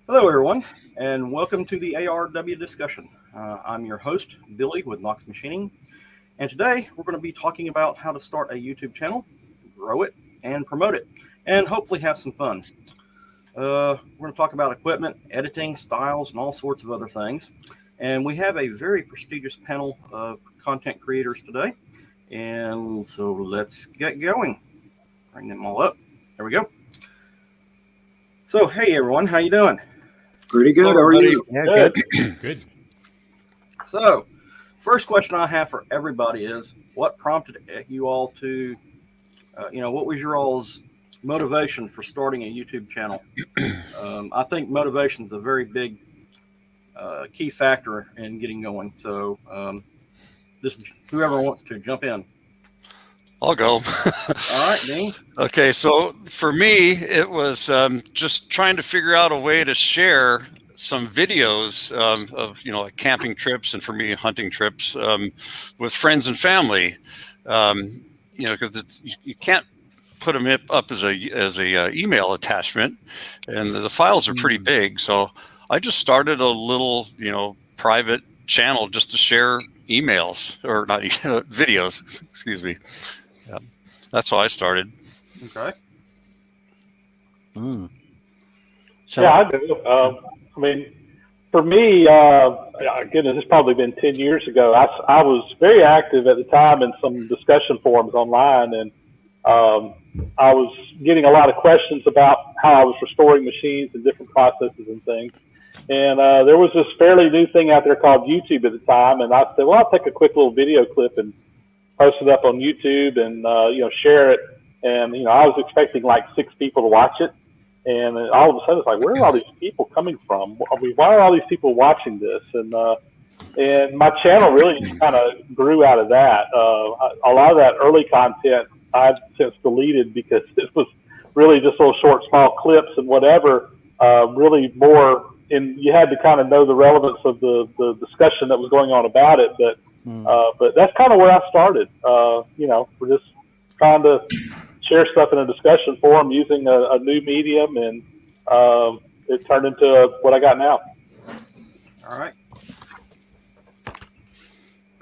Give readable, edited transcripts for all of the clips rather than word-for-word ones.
Hello, everyone, and welcome to the ARW discussion. I'm your host, Billy with Knox Machining, and today we're going to be talking about how to start a YouTube channel, grow it, and promote it, and hopefully have some fun. We're going to talk about equipment, editing, styles, and all sorts of other things. And we have a very prestigious panel of content creators today, and so let's get going. Bring them all up. There we go. So, hey, everyone, how you doing? Pretty good. How are you? Yeah, good. Good. So, first question I have for everybody is, what prompted you all to, what was your all's motivation for starting a YouTube channel? I think motivation is a very big key factor in getting going. So, just whoever wants to jump in. I'll go. All right, Dean. Okay, so for me, it was just trying to figure out a way to share some videos of like camping trips and for me hunting trips with friends and family. Because you can't put them up as a email attachment, and the files are pretty big. So I just started a little private channel just to share emails or not videos. Excuse me. Yeah, that's how I started. Okay. Yeah, I do. For me, goodness, it's probably been 10 years ago. I was very active at the time in some discussion forums online, and I was getting a lot of questions about how I was restoring machines and different processes and things. And there was this fairly new thing out there called YouTube at the time, and I said, well, I'll take a quick little video clip and post it up on YouTube and share it. And I was expecting like 6 people to watch it, and all of a sudden it's like, where are all these people coming from? Why are all these people watching this? And my channel really just kind of grew out of that. A lot of that early content I've since deleted because it was really just little short, small clips and whatever. Really more, and you had to kind of know the relevance of the discussion that was going on about it, but that's kind of where I started. We're just trying to share stuff in a discussion forum using a new medium, and it turned into what I got now. All right.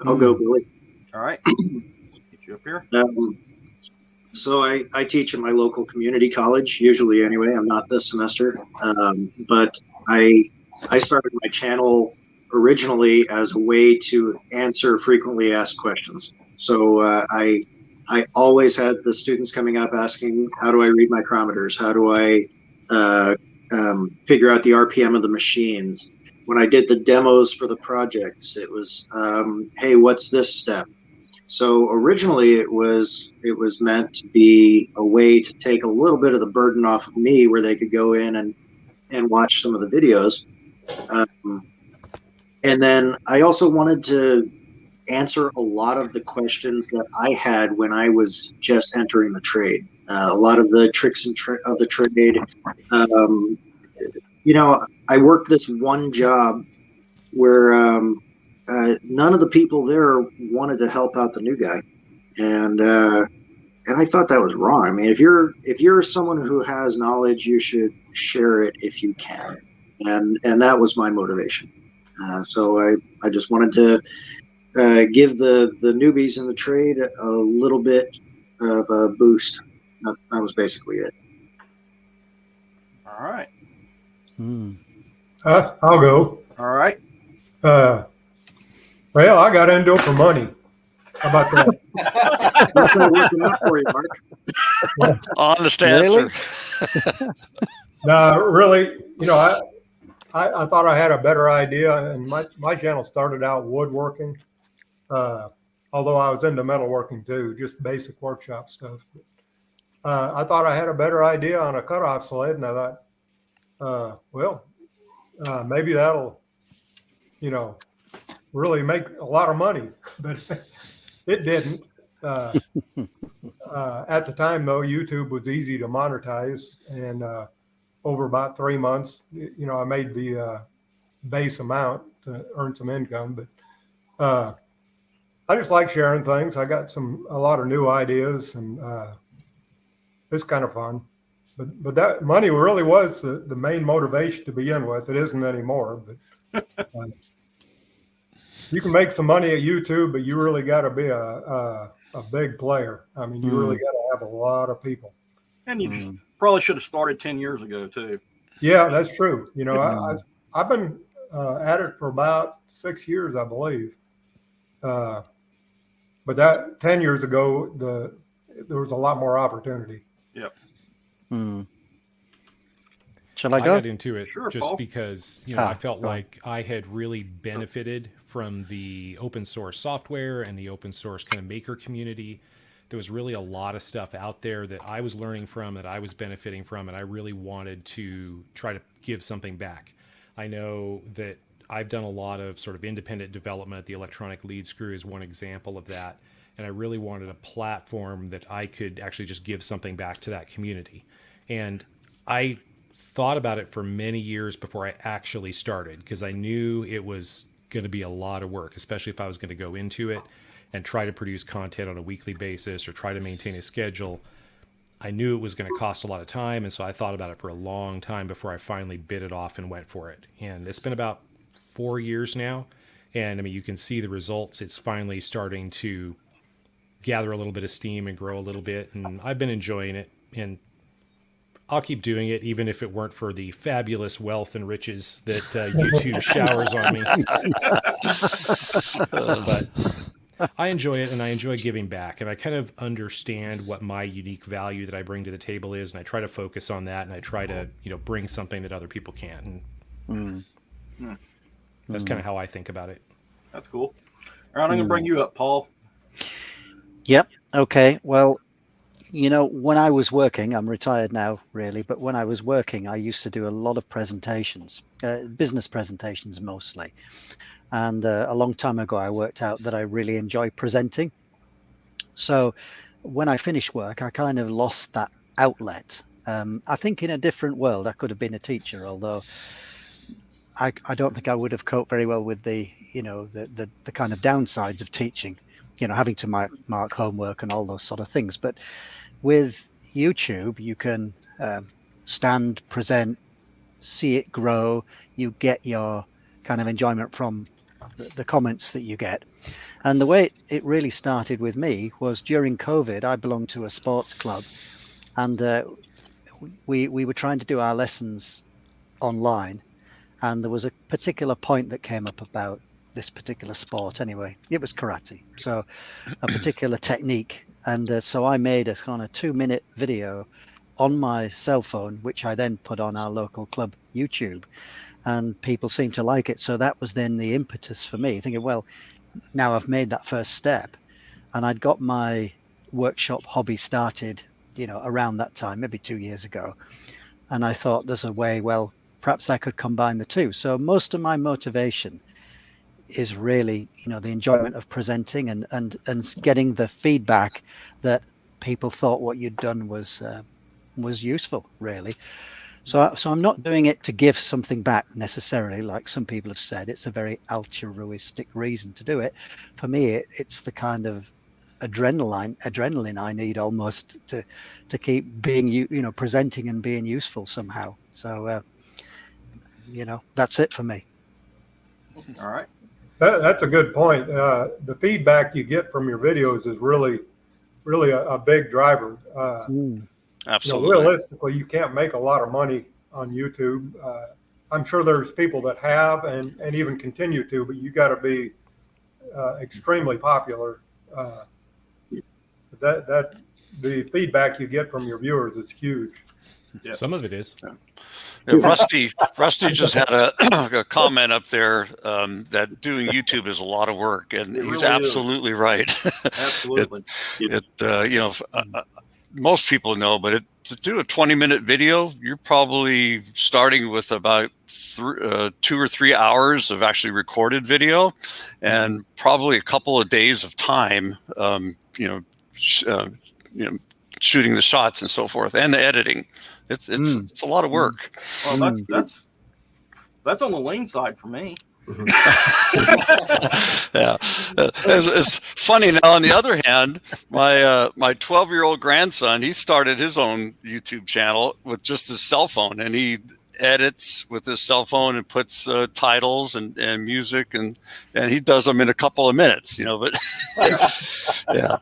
I'll go, Billy. All right. Get you up here. So I teach at my local community college, usually anyway. I'm not this semester, but I started my channel originally as a way to answer frequently asked questions. So I always had the students coming up asking, how do I read micrometers? How do I figure out the RPM of the machines? When I did the demos for the projects, it was, hey, what's this step? So originally it was meant to be a way to take a little bit of the burden off of me, where they could go in and watch some of the videos. And then I also wanted to answer a lot of the questions that I had when I was just entering the trade. A lot of the tricks of the trade. I worked this one job where none of the people there wanted to help out the new guy, and I thought that was wrong. I mean, if you're someone who has knowledge, you should share it if you can, and that was my motivation. So I just wanted to give the newbies in the trade a little bit of a boost. That was basically it. All right. I'll go. All right. Well, I got into it for money. How about that? That's not working out for you, Mark. Honest answer. No, really, I thought I had a better idea, and my channel started out woodworking, although I was into metalworking too, just basic workshop stuff. I thought I had a better idea on a cutoff sled, and I thought, maybe that'll, really make a lot of money, but it didn't. At the time, though, YouTube was easy to monetize, and over about 3 months, I made the base amount to earn some income. But I just like sharing things. I got a lot of new ideas, and it's kind of fun. but that money really was the main motivation to begin with. It isn't anymore, but you can make some money at YouTube, but you really got to be a big player. I mean, you really got to have a lot of people. And you probably should have started 10 years ago too. Yeah, that's true. You know, I've been at it for about 6 years, I believe. But that 10 years ago, there was a lot more opportunity. Yep. Shall I go? I got into it Sure, just Paul. because I felt like I had really benefited from the open source software and the open source kind of maker community. There was really a lot of stuff out there that I was learning from, that I was benefiting from, and I really wanted to try to give something back. I know that I've done a lot of sort of independent development. The electronic lead screw is one example of that. And I really wanted a platform that I could actually just give something back to that community. And I thought about it for many years before I actually started, because I knew it was going to be a lot of work, especially if I was going to go into it and try to produce content on a weekly basis or try to maintain a schedule. I knew it was going to cost a lot of time, and so I thought about it for a long time before I finally bit it off and went for it. And it's been about 4 years now, and I mean, you can see the results. It's finally starting to gather a little bit of steam and grow a little bit, and I've been enjoying it, and I'll keep doing it even if it weren't for the fabulous wealth and riches that YouTube showers on me. But I enjoy it, and I enjoy giving back, and I kind of understand what my unique value that I bring to the table is, and I try to focus on that, and I try to bring something that other people can't, and that's kind of how I think about it. That's cool. All right, I'm going to bring you up, Paul. Yep. Okay. Well, when I was working, I'm retired now, really, but when I was working, I used to do a lot of presentations, business presentations mostly. And a long time ago, I worked out that I really enjoy presenting. So when I finished work, I kind of lost that outlet. I think in a different world, I could have been a teacher, although I don't think I would have coped very well with the kind of downsides of teaching, having to mark homework and all those sort of things. But with YouTube, you can stand, present, see it grow. You get your kind of enjoyment from the comments that you get. And the way it really started with me was during COVID. I belonged to a sports club, and we were trying to do our lessons online. And there was a particular point that came up about this particular sport. Anyway, it was karate. So a particular technique. And so I made a kind of 2-minute video on my cell phone, which I then put on our local club YouTube, and people seemed to like it. So that was then the impetus for me, thinking, well, now I've made that first step. And I'd got my workshop hobby started, around that time, maybe 2 years ago. And I thought there's a way, well, perhaps I could combine the two. So most of my motivation is really, the enjoyment of presenting and getting the feedback that people thought what you'd done was useful, really. So I'm not doing it to give something back necessarily, like some people have said. It's a very altruistic reason to do it. For me, it's the kind of adrenaline I need almost to keep being, presenting and being useful somehow. So, that's it for me. All right. That's a good point. The feedback you get from your videos is really a big driver. Absolutely. Realistically, you can't make a lot of money on YouTube. I'm sure there's people that have and even continue to, but you got to be extremely popular. That the feedback you get from your viewers is huge. Yep. Some of it is. Yeah, Rusty just had a comment up there that doing YouTube is a lot of work, and It he's really absolutely right. Absolutely. Most people know, but to do a 20-minute video, you're probably starting with about 2 or 3 hours of actually recorded video, and probably a couple of days of time, shooting the shots and so forth, and the editing. It's a lot of work. Well, that's on the lean side for me. Yeah, it's funny. Now, on the other hand, my 12-year-old grandson, he started his own YouTube channel with just his cell phone, and he edits with his cell phone and puts titles and music, and he does them in a couple of minutes, but yeah,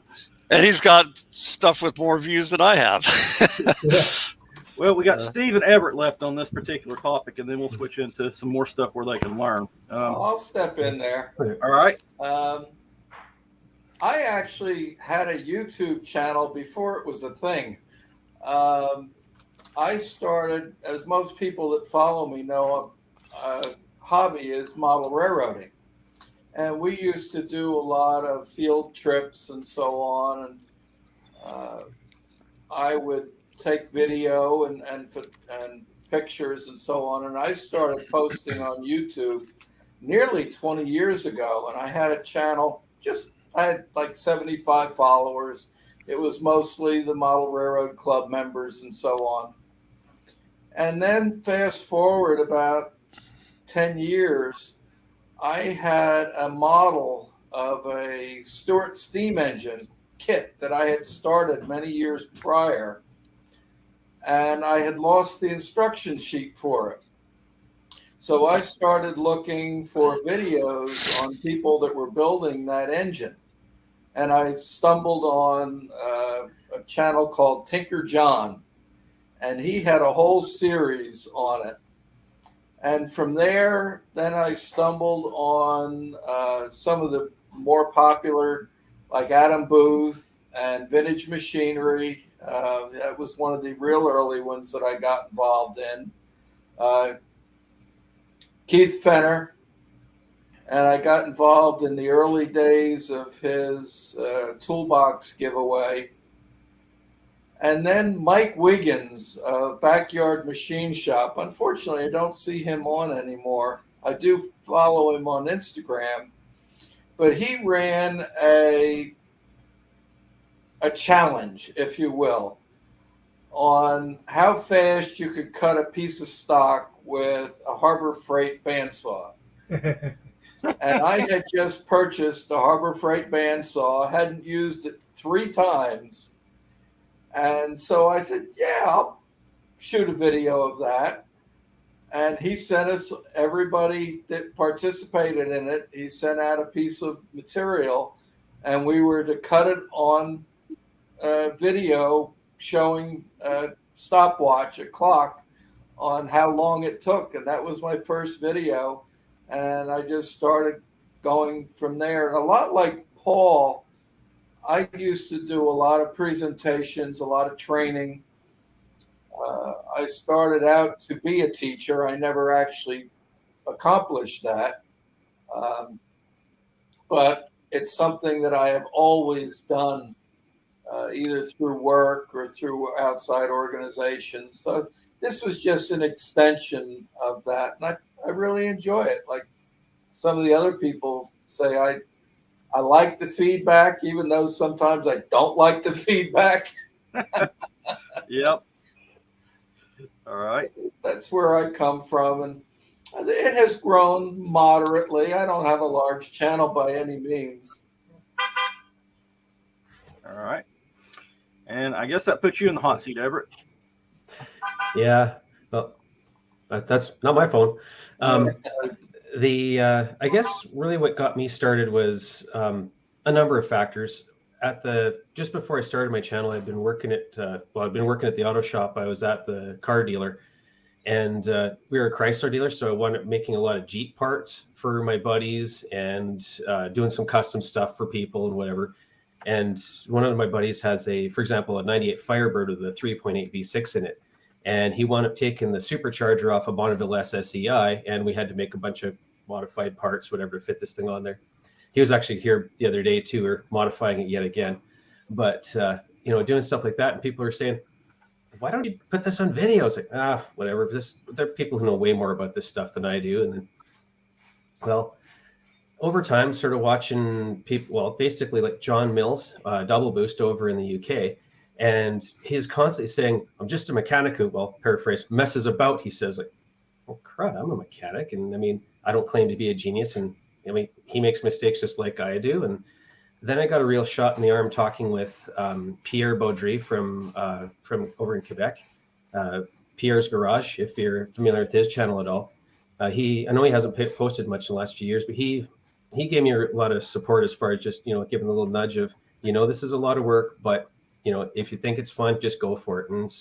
and he's got stuff with more views than I have. Well, we got Steve and Everett left on this particular topic, and then we'll switch into some more stuff where they can learn. I'll step in there. All right. I actually had a YouTube channel before it was a thing. I started, as most people that follow me know, hobby is model railroading. And we used to do a lot of field trips and so on. And I would take video and pictures and so on. And I started posting on YouTube nearly 20 years ago. And I had a channel, I had like 75 followers. It was mostly the Model Railroad Club members and so on. And then fast forward about 10 years, I had a model of a Stuart steam engine kit that I had started many years prior. And I had lost the instruction sheet for it. So I started looking for videos on people that were building that engine. And I stumbled on a channel called Tinker John. And he had a whole series on it. And from there, then I stumbled on some of the more popular, like Adam Booth and Vintage Machinery. That was one of the real early ones that I got involved in. Keith Fenner. And I got involved in the early days of his toolbox giveaway. And then Mike Wiggins, Backyard Machine Shop. Unfortunately, I don't see him on anymore. I do follow him on Instagram. But he ran a challenge, if you will, on how fast you could cut a piece of stock with a Harbor Freight bandsaw. And I had just purchased a Harbor Freight bandsaw, hadn't used it 3 times. And so I said, yeah, I'll shoot a video of that. And he sent us, everybody that participated in it, he sent out a piece of material, and we were to cut it on video showing a stopwatch, a clock, on how long it took. And that was my first video. And I just started going from there. And a lot like Paul, I used to do a lot of presentations, a lot of training. I started out to be a teacher. I never actually accomplished that. But it's something that I have always done, either through work or through outside organizations. So this was just an extension of that. And I really enjoy it. Like some of the other people say, I like the feedback, even though sometimes I don't like the feedback. Yep. All right. That's where I come from. And it has grown moderately. I don't have a large channel by any means. All right. And I guess that puts you in the hot seat, Everett. Yeah. Well, that's not my phone. I guess really what got me started was a number of factors. Just before I started my channel, I'd been working at the auto shop. I was at the car dealer, and we were a Chrysler dealer, so I wound up making a lot of Jeep parts for my buddies and doing some custom stuff for people and whatever. And one of my buddies has for example, a 98 Firebird with a 3.8 V6 in it. And he wound up taking the supercharger off a Bonneville SSEI, and we had to make a bunch of modified parts, whatever, to fit this thing on there. He was actually here the other day too, or modifying it yet again. But doing stuff like that, and people are saying, "Why don't you put this on video?" It's like, whatever. There are people who know way more about this stuff than I do. And then, well, over time, sort of watching people, well, basically like John Mills, Double Boost over in the UK. And he's constantly saying, "I'm just a mechanic who," well, paraphrase, messes about. He says, like, "Well, crud, I'm a mechanic." And I mean, I don't claim to be a genius, and I mean, he makes mistakes just like I do. And then I got a real shot in the arm talking with Pierre Baudry from over in Quebec, Pierre's Garage, if you're familiar with his channel at all. I know he hasn't posted much in the last few years, but he gave me a lot of support as far as just, giving a little nudge of, this is a lot of work, but, if you think it's fun, just go for it. And,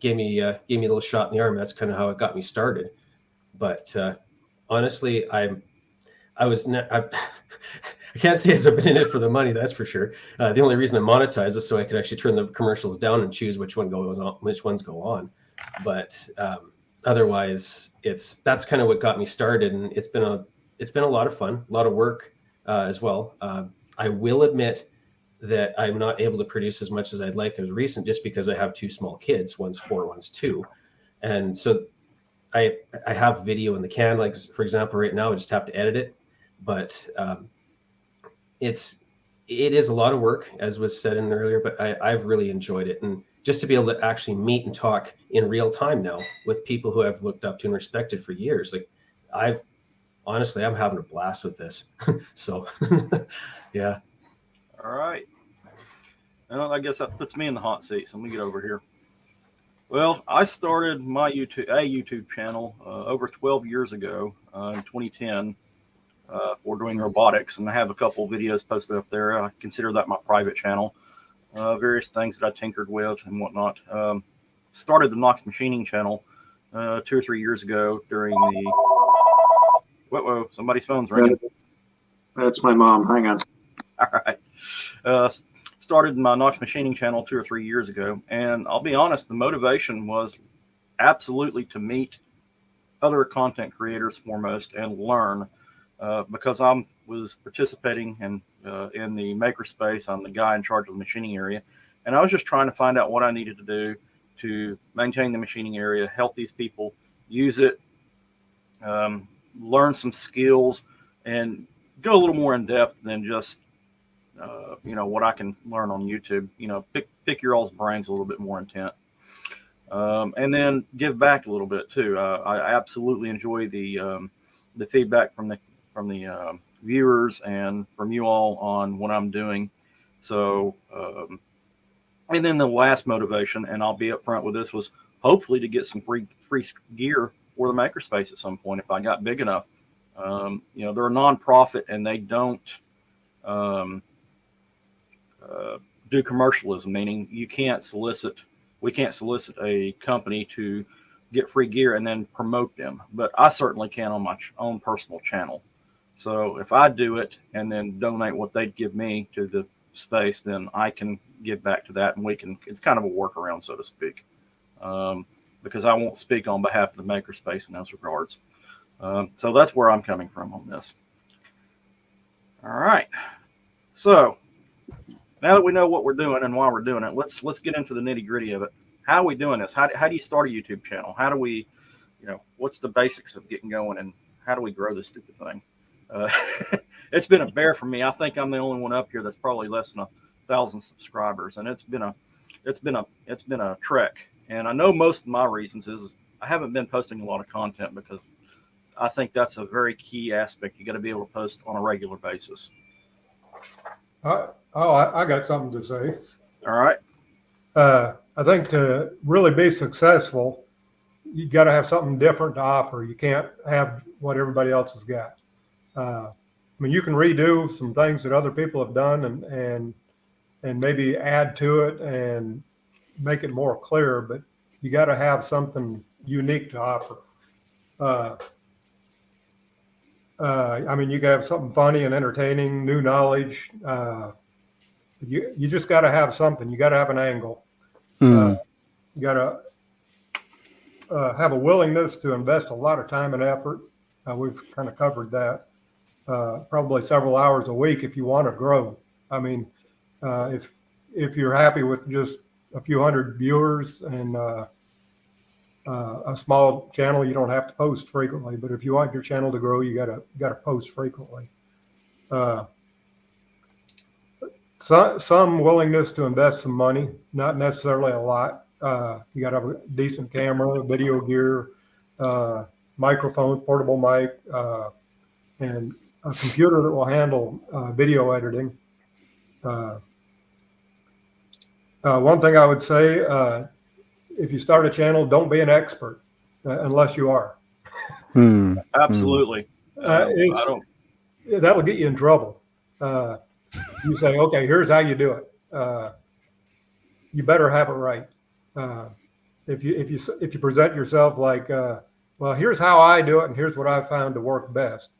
gave me a little shot in the arm. That's kind of how it got me started. But honestly, I can't say I've been in it for the money, that's for sure. The only reason I monetize is so I could actually turn the commercials down and choose which ones go on. But otherwise, that's kind of what got me started, and it's been a lot of fun, a lot of work as well. I will admit that I'm not able to produce as much as I'd like as recent, just because I have two small kids. One's 4, one's 2, and so I have video in the can. Like, for example, right now I just have to edit it, but it is a lot of work, as was said in earlier, but I've really enjoyed it. And just to be able to actually meet and talk in real time now with people who I've looked up to and respected for years, like I'm having a blast with this. So yeah. All right. Well, I guess that puts me in the hot seat. So let me get over here. Well, I started my YouTube channel over 12 years ago in 2010 for doing robotics, and I have a couple videos posted up there. I consider that my private channel. Various things that I tinkered with and whatnot. Started the Knox Machining channel 2 or 3 years ago during the. Whoa! Somebody's phone's ringing. That's my mom. Hang on. All right. Started my Knox Machining channel 2 or 3 years ago, and I'll be honest, the motivation was absolutely to meet other content creators foremost and learn, because I was participating in the makerspace. I'm the guy in charge of the machining area, and I was just trying to find out what I needed to do to maintain the machining area, help these people use it, learn some skills, and go a little more in depth than just what I can learn on YouTube. Pick your all's brains a little bit more intent, and then give back a little bit too. I absolutely enjoy the feedback from the viewers and from you all on what I'm doing. So, and then the last motivation, and I'll be upfront with this, was hopefully to get some free gear for the makerspace at some point if I got big enough. They're a nonprofit, and they don't do commercialism, meaning we can't solicit a company to get free gear and then promote them. But I certainly can on my own personal channel. So if I do it and then donate what they'd give me to the space, then I can give back to that, and it's kind of a workaround, so to speak, because I won't speak on behalf of the makerspace in those regards. So that's where I'm coming from on this. All right. So now that we know what we're doing and why we're doing it, let's get into the nitty gritty of it. How are we doing this? How do you start a YouTube channel? How do we, what's the basics of getting going, and how do we grow this stupid thing? It's been a bear for me. I think I'm the only one up here that's probably less than 1,000 subscribers, and it's been a trek. And I know most of my reasons is I haven't been posting a lot of content, because I think that's a very key aspect. You got to be able to post on a regular basis. I got something to say. All right. I think to really be successful, you got to have something different to offer. You can't have what everybody else has got. I mean, you can redo some things that other people have done and maybe add to it and make it more clear, but you got to have something unique to offer. I mean, you can have something funny and entertaining, new knowledge. You just got to have something. You got to have an angle. You got to have a willingness to invest a lot of time and effort. We've kind of covered that. Probably several hours a week if you want to grow. I mean, if you're happy with just a few hundred viewers and a small channel, you don't have to post frequently. But if you want your channel to grow, you gotta post frequently. Some willingness to invest some money, not necessarily a lot. You gotta have a decent camera, video gear, microphones, portable mic, and a computer that will handle video editing. One thing I would say, if you start a channel, don't be an expert unless you are. Absolutely. I don't. That'll get you in trouble. You say, okay, here's how you do it. You better have it right. If you present yourself like, well, here's how I do it, and here's what I've found to work best,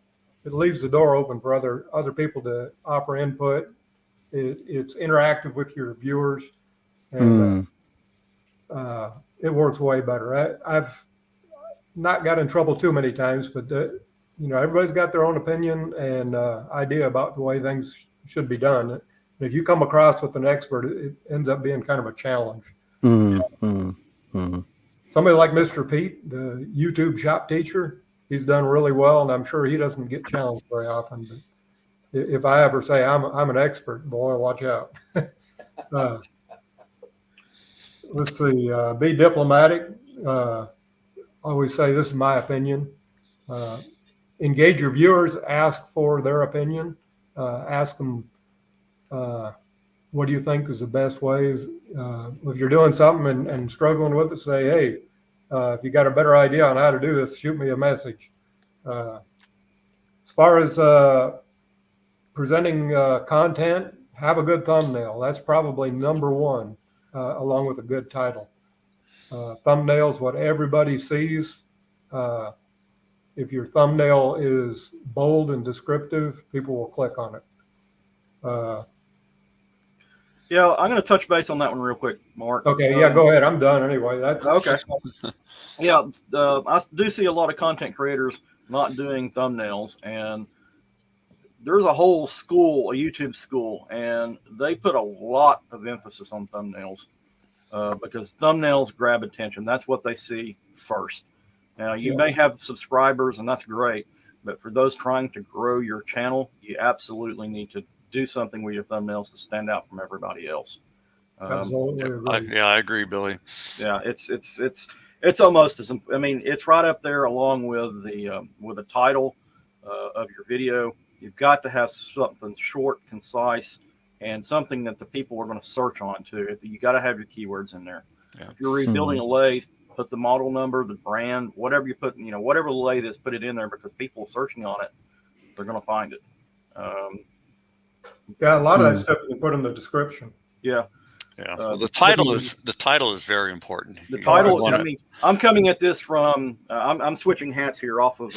it leaves the door open for other people to offer input. It's interactive with your viewers, and it works way better. I've not got in trouble too many times, but everybody's got their own opinion and idea about the way things should be done. And if you come across with an expert, it ends up being kind of a challenge. Somebody like Mr. Pete, the YouTube shop teacher, he's done really well, and I'm sure he doesn't get challenged very often. But if I ever say I'm an expert, boy, watch out. Let's see. Be diplomatic. Always say, this is my opinion. Engage your viewers. Ask for their opinion. Ask them, what do you think is the best way? If you're doing something and struggling with it, say, hey, if you got a better idea on how to do this, shoot me a message. As far as presenting content, have a good thumbnail. That's probably number one, along with a good title. Thumbnails, what everybody sees. If your thumbnail is bold and descriptive, people will click on it. Yeah, I'm going to touch base on that one real quick, Mark. Okay, yeah, go ahead. I'm done anyway. That's okay. Yeah, I do see a lot of content creators not doing thumbnails, and there's a whole school, a YouTube school, and they put a lot of emphasis on thumbnails because thumbnails grab attention. That's what they see first. Now, you may have subscribers, and that's great, but for those trying to grow your channel, you absolutely need to do something with your thumbnails to stand out from everybody else. absolutely. I agree, Billy. Yeah, it's almost as, I mean, it's right up there along with the title of your video. You've got to have something short, concise, and something that the people are going to search on too. You got to have your keywords in there. Yeah. If you're rebuilding a lathe, put the model number, the brand, whatever you put, whatever the lathe is, put it in there, because people searching on it, they're going to find it. Yeah, a lot of that stuff you can put in the description. Yeah. Yeah. Well, the title is very important. The title. I mean, I'm coming at this from. I'm switching hats here off of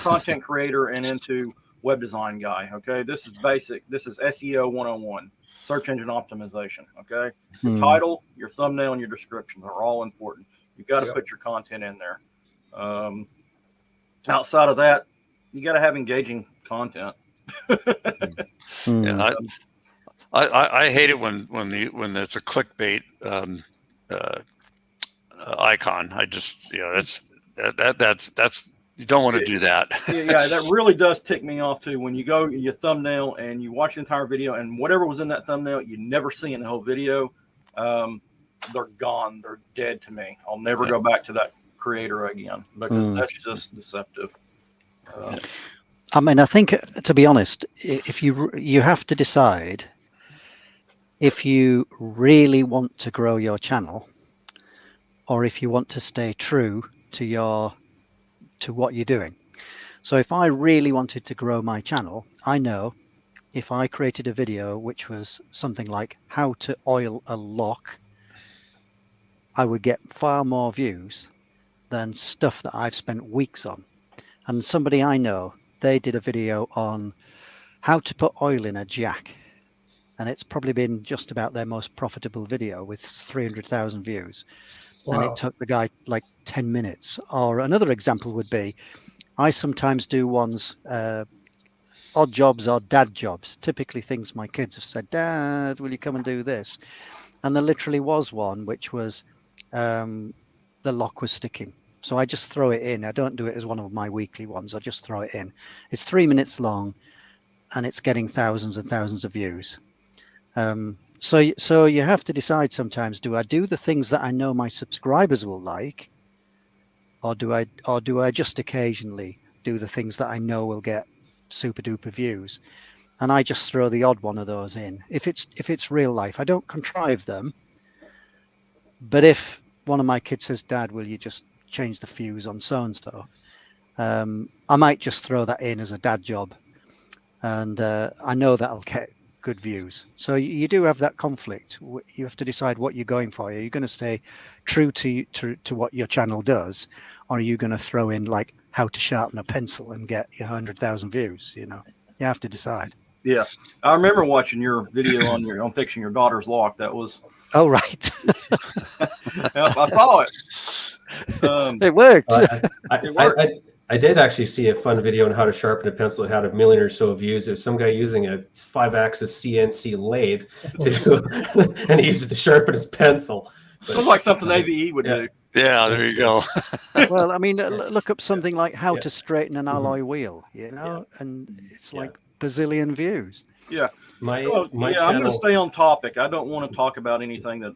content creator and into web design guy. Okay, this is basic. This is SEO 101, search engine optimization. Okay, the title, your thumbnail, and your description are all important. You've got to put your content in there. Outside of that, you got to have engaging content. Yeah, I hate it when it's a clickbait icon. I just that's you don't want to do that. Yeah, that really does tick me off too. When you go your thumbnail and you watch the entire video, and whatever was in that thumbnail you never see in the whole video, they're gone. They're dead to me. I'll never go back to that creator again, because that's just deceptive. I mean, I think, to be honest, if you have to decide if you really want to grow your channel, or if you want to stay true to what you're doing. So if I really wanted to grow my channel, I know if I created a video which was something like how to oil a lock, I would get far more views than stuff that I've spent weeks on. And somebody I know, they did a video on how to put oil in a jack, and it's probably been just about their most profitable video with 300,000 views. Wow. And it took the guy like 10 minutes. Or another example would be, I sometimes do ones, odd jobs or dad jobs, typically things my kids have said, Dad, will you come and do this? And there literally was one which was the lock was sticking. So I just throw it in. I don't do it as one of my weekly ones. I just throw it in. It's 3 minutes long, and it's getting thousands and thousands of views. So you have to decide sometimes, do I do the things that I know my subscribers will like, or do I just occasionally do the things that I know will get super duper views? And I just throw the odd one of those in. If it's real life, I don't contrive them. But if one of my kids says, "Dad, will you just change the fuse on so and so?" I might just throw that in as a dad job, and I know that'll get good views. So you do have that conflict. You have to decide what you're going for. Are you going to stay true to what your channel does, or are you going to throw in like how to sharpen a pencil and get your 100,000 views? You have to decide. Yeah, I remember watching your video on fixing your daughter's lock. That was Oh, right. I saw it. It worked. I did actually see a fun video on how to sharpen a pencil. It had 1 million or so views. There's some guy using a 5-axis CNC lathe and he used it to sharpen his pencil. It was like something AVE would do. Yeah, there you go. Well, I mean, look up something like how to straighten an alloy wheel, and it's like bazillion views. Yeah. My I'm going channel, to stay on topic. I don't want to talk about anything that's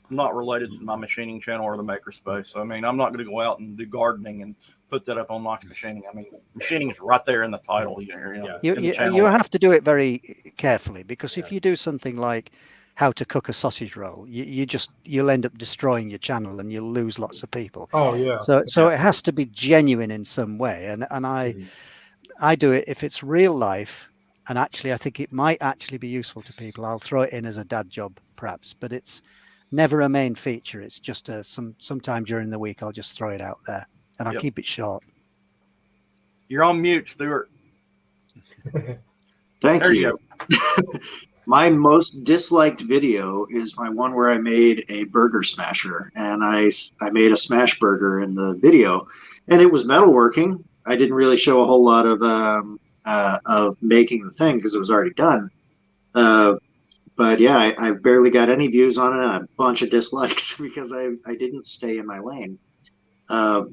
not related to my machining channel or the makerspace. I mean, I'm not going to go out and do gardening and put that up on Knox Machining. I mean, machining is right there in the title. You have to do it very carefully, because if you do something like how to cook a sausage roll, you'll end up destroying your channel and you'll lose lots of people. Oh yeah. So it has to be genuine in some way, and I do it if it's real life, and actually I think it might actually be useful to people. I'll throw it in as a dad job perhaps, but it's never a main feature. It's just sometime during the week I'll just throw it out there, and I'll keep it short. You're on mute, Stuart. Thank you. My most disliked video is my one where I made a burger smasher, and I made a smash burger in the video, and it was metalworking. I didn't really show a whole lot of making the thing because it was already done. But yeah, I barely got any views on it, and a bunch of dislikes because I didn't stay in my lane. A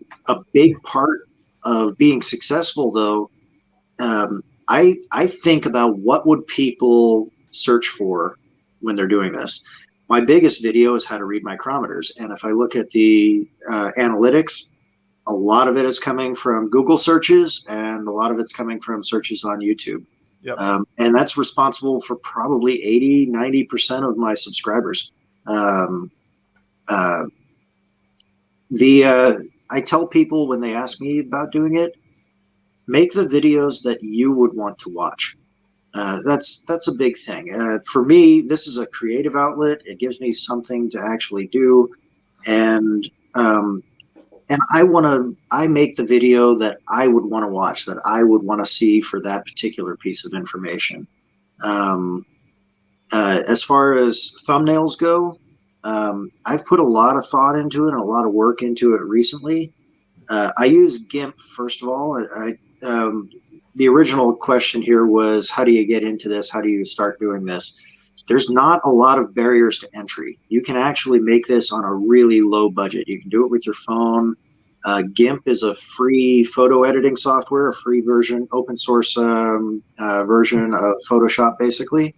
big part of being successful, though, I think about what would people search for when they're doing this. My biggest video is how to read micrometers, and if I look at the analytics, a lot of it is coming from Google searches, and a lot of it's coming from searches on YouTube. Yep. And that's responsible for probably 80-90% of my subscribers. I tell people when they ask me about doing it, make the videos that you would want to watch. That's a big thing. For me, this is a creative outlet. It gives me something to actually do, and I make the video that I would want to watch, that I would want to see for that particular piece of information. As far as thumbnails go, I've put a lot of thought into it and a lot of work into it recently. I use GIMP, first of all. The original question here was, how do you get into this? How do you start doing this? There's not a lot of barriers to entry. You can actually make this on a really low budget. You can do it with your phone. GIMP is a free photo editing software, a free version, open source version of Photoshop, basically.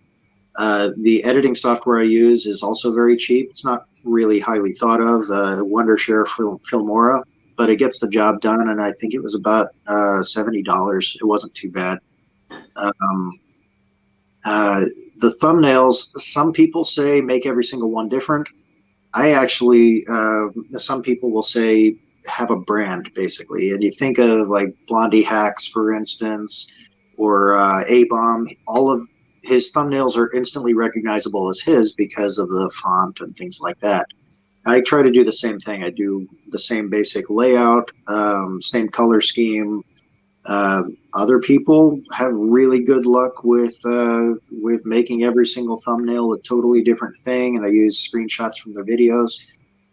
The editing software I use is also very cheap. It's not really highly thought of, Wondershare Filmora, but it gets the job done, and I think it was about $70. It wasn't too bad. The thumbnails, some people say make every single one different. I actually, some people will say have a brand, basically. And you think of like Blondie Hacks, for instance, or A-Bomb. All of his thumbnails are instantly recognizable as his because of the font and things like that. I try to do the same thing. I do the same basic layout, same color scheme. Other people have really good luck with making every single thumbnail a totally different thing, and they use screenshots from their videos,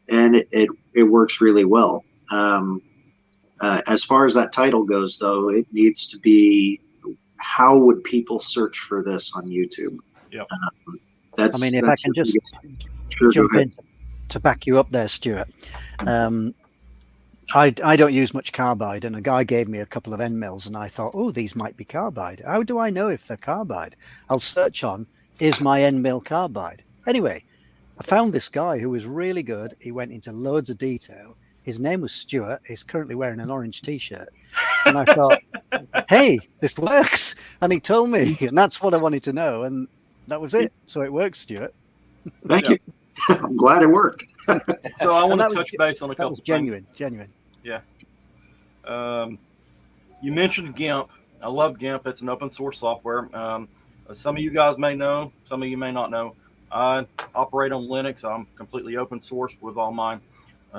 and it works really well. As far as that title goes, though, it needs to be, how would people search for this on YouTube? Yep. I mean, if I can just jump in to back you up there, Stuart. I don't use much carbide, and a guy gave me a couple of end mills, and I thought, oh, these might be carbide. How do I know if they're carbide? I'll search on, is my end mill carbide? Anyway, I found this guy who was really good. He went into loads of detail. His name was Stuart. He's currently wearing an orange T-shirt. And I thought, hey, this works. And he told me, and that's what I wanted to know. And that was it. So it works, Stuart. Thank you. I'm glad it worked. So I want And to touch base on a that couple was of genuine. Yeah. You mentioned GIMP. I love GIMP. It's an open source software. Some of you guys may know, some of you may not know. I operate on Linux. I'm completely open source with all my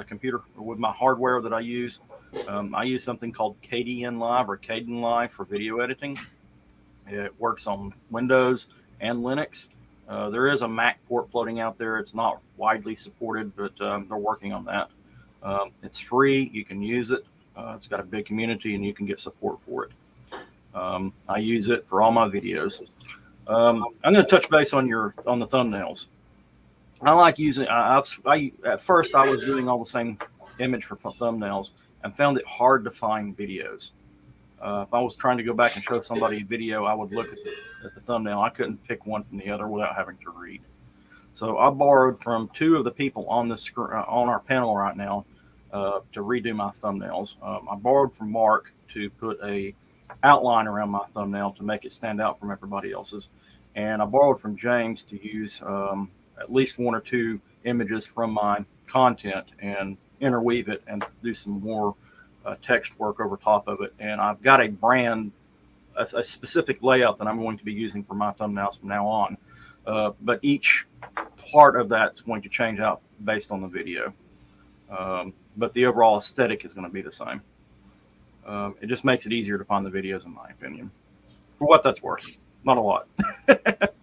computer, with my hardware that I use. I use something called KDN Live or Kden Live for video editing. It works on Windows and Linux. There is a Mac port floating out there. It's not widely supported, but they're working on that. It's free. You can use it. It's got a big community, and you can get support for it. I use it for all my videos. I'm going to touch base on the thumbnails. I like using. At first I was doing all the same image for thumbnails and found it hard to find videos. If I was trying to go back and show somebody a video, I would look at the thumbnail. I couldn't pick one from the other without having to read. So I borrowed from two of the people on this on our panel right now to redo my thumbnails. I borrowed from Mark to put a outline around my thumbnail to make it stand out from everybody else's, and I borrowed from James to use at least one or two images from my content and interweave it and do some more text work over top of it. And I've got a specific layout that I'm going to be using for my thumbnails from now on. But each part of that's going to change out based on the video. But the overall aesthetic is going to be the same. It just makes it easier to find the videos, in my opinion, for what that's worth. Not a lot.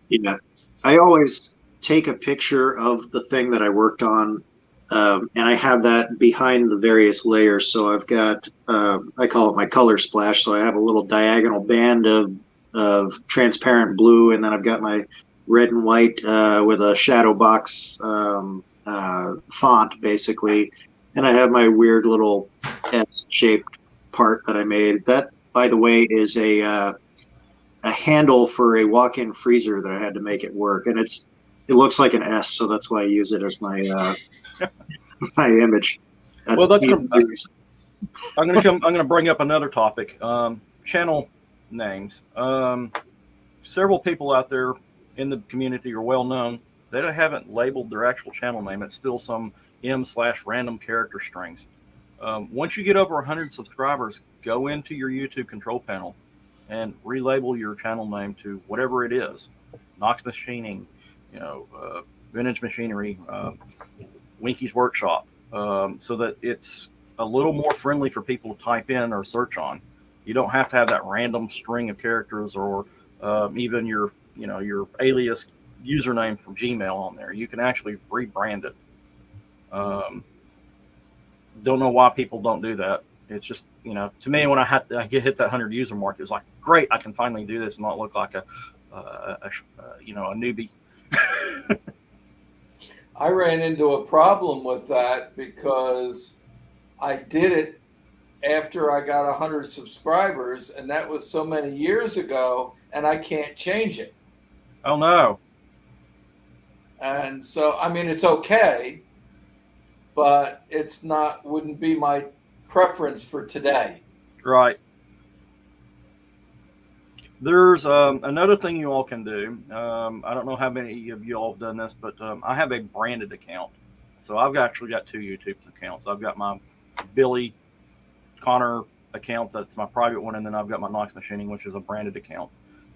Yeah. I always take a picture of the thing that I worked on, and I have that behind the various layers. So I've got, I call it my color splash. So I have a little diagonal band of transparent blue, and then I've got my red and white with a shadow box font, basically. And I have my weird little S-shaped part that I made. That, by the way, is a handle for a walk-in freezer that I had to make it work, and it looks like an S, so that's why I use it as my my image. I'm going to bring up another topic. Channel names. Several people out there in the community are well known. They haven't labeled their actual channel name. It's still some M/random character strings. Once you get over 100 subscribers, go into your YouTube control panel and relabel your channel name to whatever it is. Knox Machining, Vintage Machinery, Winky's Workshop, so that it's a little more friendly for people to type in or search on. You don't have to have that random string of characters or even your alias username from Gmail on there. You can actually rebrand it. Don't know why people don't do that. It's just, to me, when I hit that 100 user mark, it was like, great, I can finally do this and not look like a newbie. I ran into a problem with that because I did it after I got 100 subscribers, and that was so many years ago, and I can't change it. Oh, no. And so, it's okay, but wouldn't be my preference for today. Right. There's another thing you all can do. I don't know how many of you all have done this, but I have a branded account. So I've actually got two YouTube accounts. I've got my Billy Connor account, that's my private one, and then I've got my Knox Machining, which is a branded account.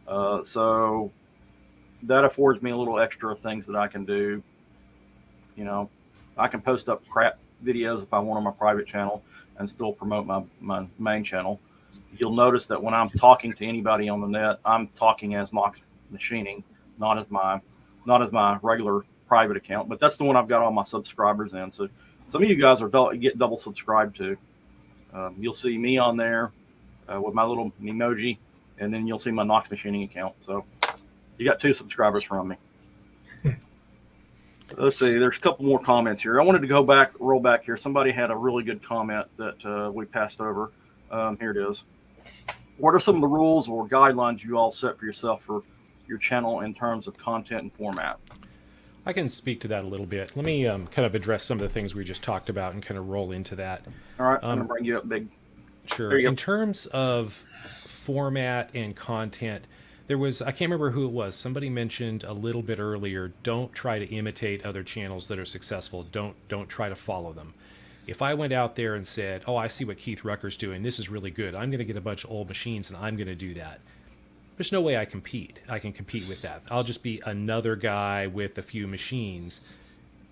So that affords me a little extra things that I can do. I can post up crap videos if I want on my private channel and still promote my main channel. You'll notice that when I'm talking to anybody on the net, I'm talking as Knox Machining, not as my regular private account. But that's the one I've got all my subscribers in. So some of you guys get double subscribed to. You'll see me on there with my little emoji, and then you'll see my Knox Machining account. So you got 2 subscribers from me. Let's see. There's a couple more comments here. I wanted to roll back here. Somebody had a really good comment that we passed over. Here it is. What are some of the rules or guidelines you all set for yourself for your channel in terms of content and format? I can speak to that a little bit. Let me kind of address some of the things we just talked about and kind of roll into that. All right, I'm gonna bring you up, big. Sure. There you In go. terms of format and content, there was, I can't remember who it was. Somebody mentioned a little bit earlier, don't try to imitate other channels that are successful. Don't try to follow them. If I went out there and said, "Oh, I see what Keith Rucker's doing. This is really good. I'm going to get a bunch of old machines and I'm going to do that." There's no way I can compete with that. I'll just be another guy with a few machines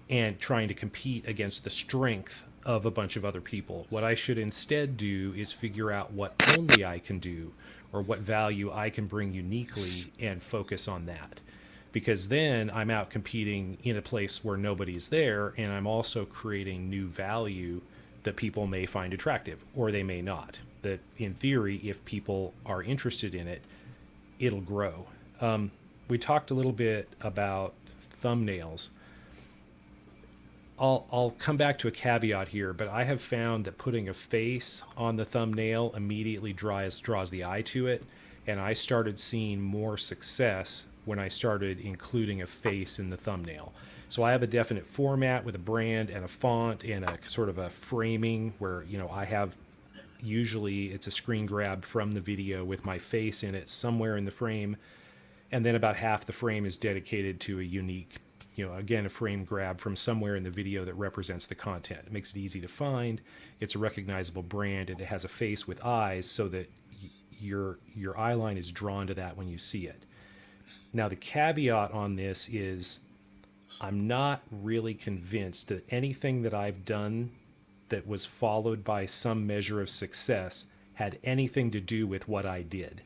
and trying to compete against the strength of a bunch of other people. What I should instead do is figure out what only I can do or what value I can bring uniquely and focus on that. Because then I'm out competing in a place where nobody's there, and I'm also creating new value that people may find attractive or they may not. That in theory, if people are interested in it, it'll grow. We talked a little bit about thumbnails. I'll come back to a caveat here, but I have found that putting a face on the thumbnail immediately draws the eye to it, and I started seeing more success when I started including a face in the thumbnail. So I have a definite format with a brand and a font and a sort of a framing where, I have, usually it's a screen grab from the video with my face in it somewhere in the frame, and then about half the frame is dedicated to a unique, again, a frame grab from somewhere in the video that represents the content. It makes it easy to find. It's a recognizable brand, and it has a face with eyes so that your eye line is drawn to that when you see it. Now, the caveat on this is I'm not really convinced that anything that I've done that was followed by some measure of success had anything to do with what I did.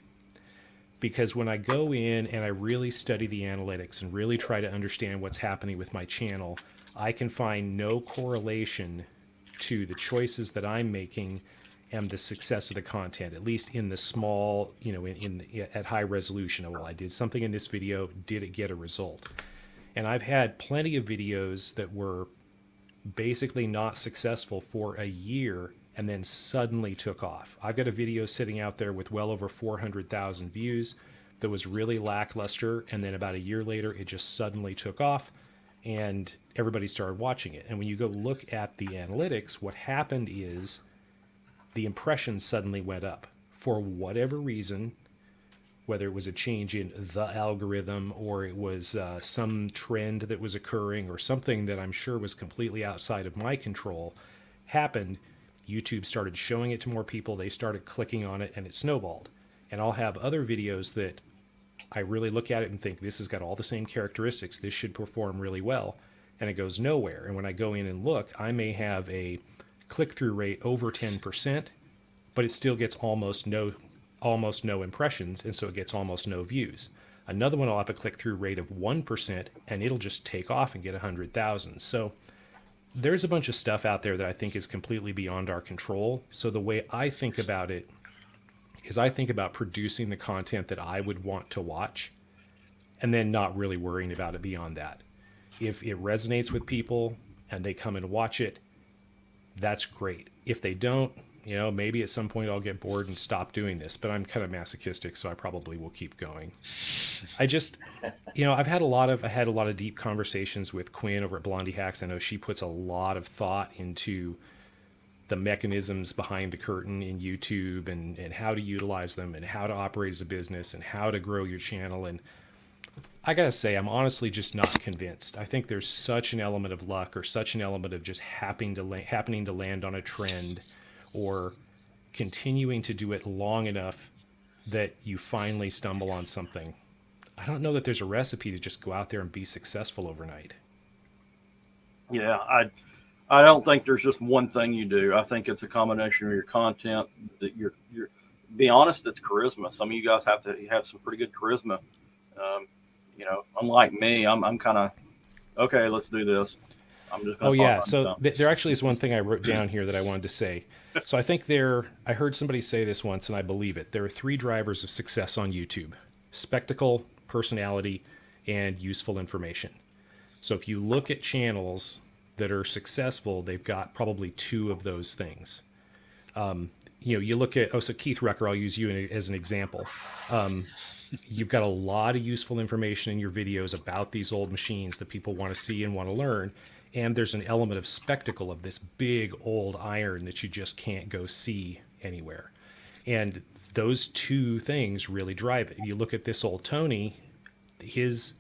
Because when I go in and I really study the analytics and really try to understand what's happening with my channel, I can find no correlation to the choices that I'm making and the success of the content, at least in the small, at high resolution. Well, I did something in this video, did it get a result? And I've had plenty of videos that were basically not successful for a year and then suddenly took off. I've got a video sitting out there with well over 400,000 views that was really lackluster, and then about a year later it just suddenly took off and everybody started watching it. And when you go look at the analytics, what happened is the impressions suddenly went up for whatever reason, whether it was a change in the algorithm or it was some trend that was occurring or something that I'm sure was completely outside of my control happened. YouTube started showing it to more people. They started clicking on it and it snowballed. And I'll have other videos that I really look at it and think this has got all the same characteristics. This should perform really well. And it goes nowhere. And when I go in and look, I may have a click-through rate over 10%, but it still gets almost no impressions, and so it gets almost no views. Another one will have a click-through rate of 1%, and it'll just take off and get 100,000. So there's a bunch of stuff out there that I think is completely beyond our control. So the way I think about it is I think about producing the content that I would want to watch and then not really worrying about it beyond that. If it resonates with people and they come and watch it, that's great. If they don't, maybe at some point I'll get bored and stop doing this, but I'm kind of masochistic, so I probably will keep going. I just, I had a lot of deep conversations with Quinn over at Blondie Hacks. I know she puts a lot of thought into the mechanisms behind the curtain in YouTube and how to utilize them and how to operate as a business and how to grow your channel. And I gotta say, I'm honestly just not convinced. I think there's such an element of luck or such an element of just happening to land on a trend or continuing to do it long enough that you finally stumble on something. I don't know that there's a recipe to just go out there and be successful overnight. Yeah, I don't think there's just one thing you do. I think it's a combination of your content. That you're be honest, it's charisma. Some of you guys have to have some pretty good charisma. Unlike me, I'm kind of okay. Let's do this. I'm just. Oh yeah. So there actually is one thing I wrote down here that I wanted to say. So I think I heard somebody say this once, and I believe it. There are 3 drivers of success on YouTube: spectacle, personality, and useful information. So if you look at channels that are successful, they've got probably 2 of those things. You look at, so Keith Rucker, I'll use you as an example. you've got a lot of useful information in your videos about these old machines that people want to see and want to learn. And there's an element of spectacle of this big old iron that you just can't go see anywhere. And those two things really drive it. You look at this old Tony, his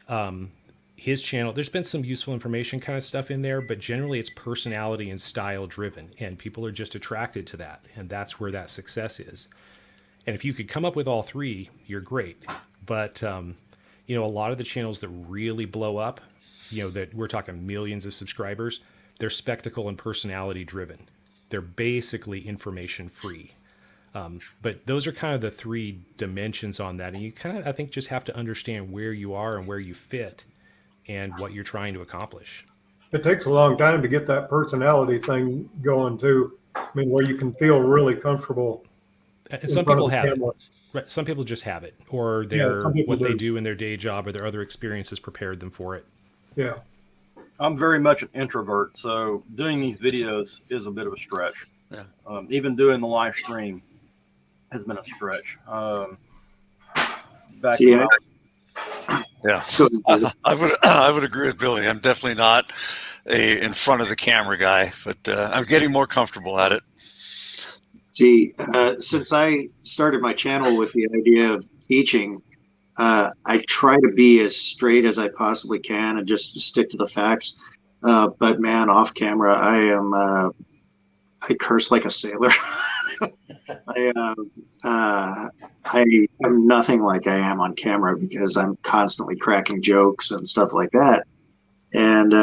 channel, there's been some useful information kind of stuff in there, but generally it's personality and style driven, and people are just attracted to that. And that's where that success is. And if you could come up with all three, you're great. But, you know, a lot of the channels that really blow up, you know, that we're talking millions of subscribers, they're spectacle and personality driven. They're basically information free. But those are kind of the three dimensions on that. And you kind of, I think, just have to understand where you are and where you fit and what you're trying to accomplish. It takes a long time to get that personality thing going too. I mean, where you can feel really comfortable. And some people have it. Right. Some people just have it, or what they do in their day job or their other experiences prepared them for it. Yeah. I'm very much an introvert, so doing these videos is a bit of a stretch. Yeah. Even doing the live stream has been a stretch. Yeah, I would agree with Billy. I'm definitely not in front of the camera guy, but I'm getting more comfortable at it. See, since I started my channel with the idea of teaching, I try to be as straight as I possibly can and just stick to the facts. But man, off camera, I curse like a sailor. I'm nothing like I am on camera because I'm constantly cracking jokes and stuff like that. And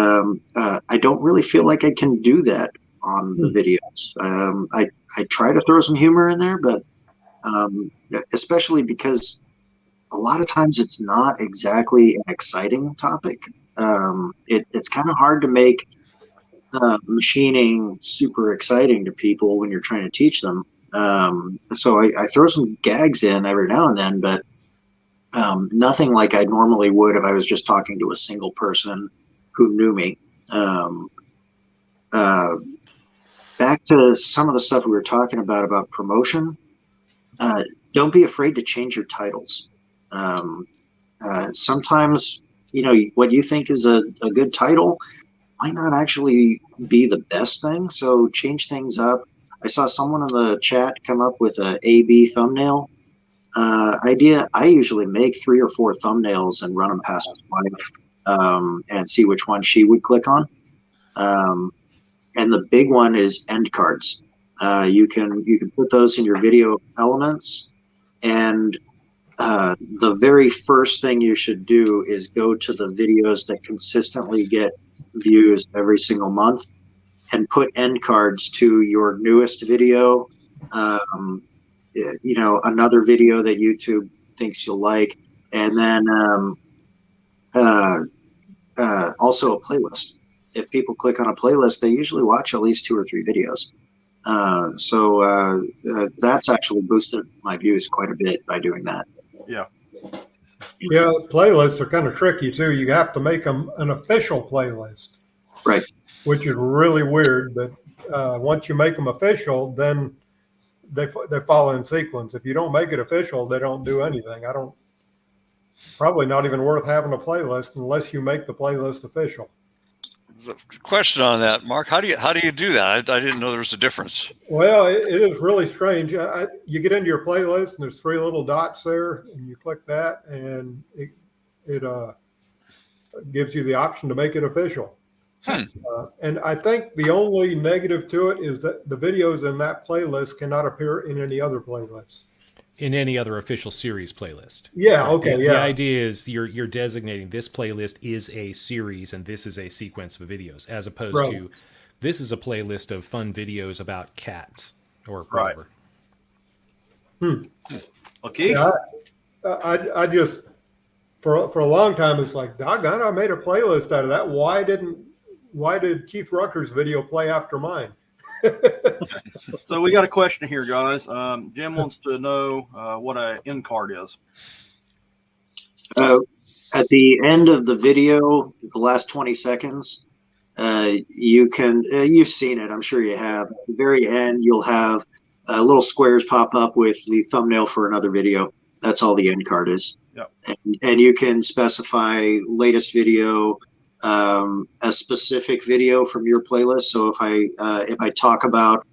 I don't really feel like I can do that on the videos. I try to throw some humor in there, but especially because a lot of times it's not exactly an exciting topic. It's kind of hard to make machining super exciting to people when you're trying to teach them. So I throw some gags in every now and then, but nothing like I normally would if I was just talking to a single person who knew me. Back to some of the stuff we were talking about promotion. Don't be afraid to change your titles. Sometimes, you know, what you think is a good title might not actually be the best thing. So change things up. I saw someone in the chat come up with a A/B thumbnail idea. I usually make 3 or 4 thumbnails and run them past my wife and see which one she would click on. And the big one is end cards. You can put those in your video elements, and the very first thing you should do is go to the videos that consistently get views every single month and put end cards to your newest video, you know, another video that YouTube thinks you'll like, and then also a playlist. If people click on a playlist, they usually watch at least 2 or 3 videos. So that's actually boosted my views quite a bit by doing that. Yeah. Yeah, playlists are kind of tricky too. You have to make them an official playlist. Right. Which is really weird, but once you make them official, then they follow in sequence. If you don't make it official, they don't do anything. Probably not even worth having a playlist unless you make the playlist official. Question on that, Mark. How do you do that? I didn't know there was a difference. Well, it is really strange. You get into your playlist and there's 3 little dots there, and you click that, and it gives you the option to make it official. And I think the only negative to it is that the videos in that playlist cannot appear in any other playlist. In any other official series playlist. Yeah, okay, The idea is you're designating this playlist is a series and this is a sequence of videos, as opposed to this is a playlist of fun videos about cats or whatever. Okay. Yeah, I just for a long time it's like, doggone, I made a playlist out of that. Why did Keith Rucker's video play after mine? So we got a question here, guys. Jim wants to know what an end card is. At the end of the video, the last 20 seconds, you can, you've seen it, I'm sure you have. At the very end, you'll have little squares pop up with the thumbnail for another video. That's all the end card is. Yep. And you can specify latest video, a specific video from your playlist. So if I talk about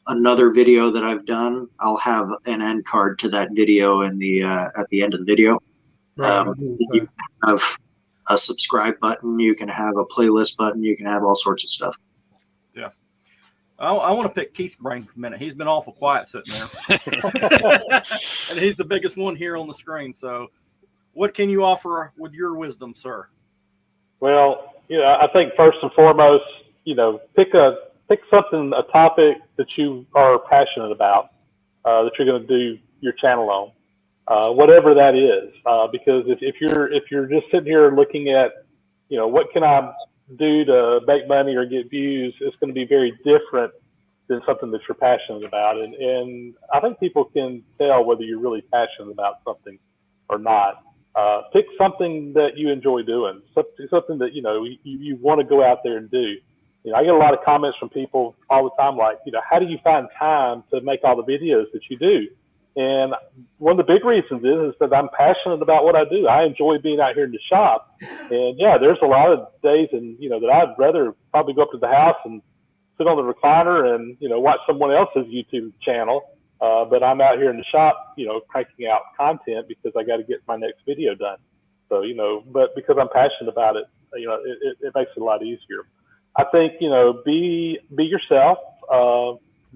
another video that I've done, I'll have an end card to that video in the at the end of the video. Right. You can have a subscribe button. You can have a playlist button. You can have all sorts of stuff. Yeah. I want to pick Keith's brain for a minute. He's been awful quiet sitting there. And he's the biggest one here on the screen. So what can you offer with your wisdom, sir? Well, I think first and foremost, pick something, a topic that you are passionate about, that you're going to do your channel on, whatever that is. Because if you're just sitting here looking at, what can I do to make money or get views, it's going to be very different than something that you're passionate about. And I think people can tell whether you're really passionate about something or not. Pick something that you enjoy doing, something that, you want to go out there and do. I get a lot of comments from people all the time, like, how do you find time to make all the videos that you do? And one of the big reasons is that I'm passionate about what I do. I enjoy being out here in the shop. And yeah, there's a lot of days that I'd rather probably go up to the house and sit on the recliner and, watch someone else's YouTube channel. But I'm out here in the shop, cranking out content because I got to get my next video done. So, but because I'm passionate about it, it makes it a lot easier. I think, be yourself.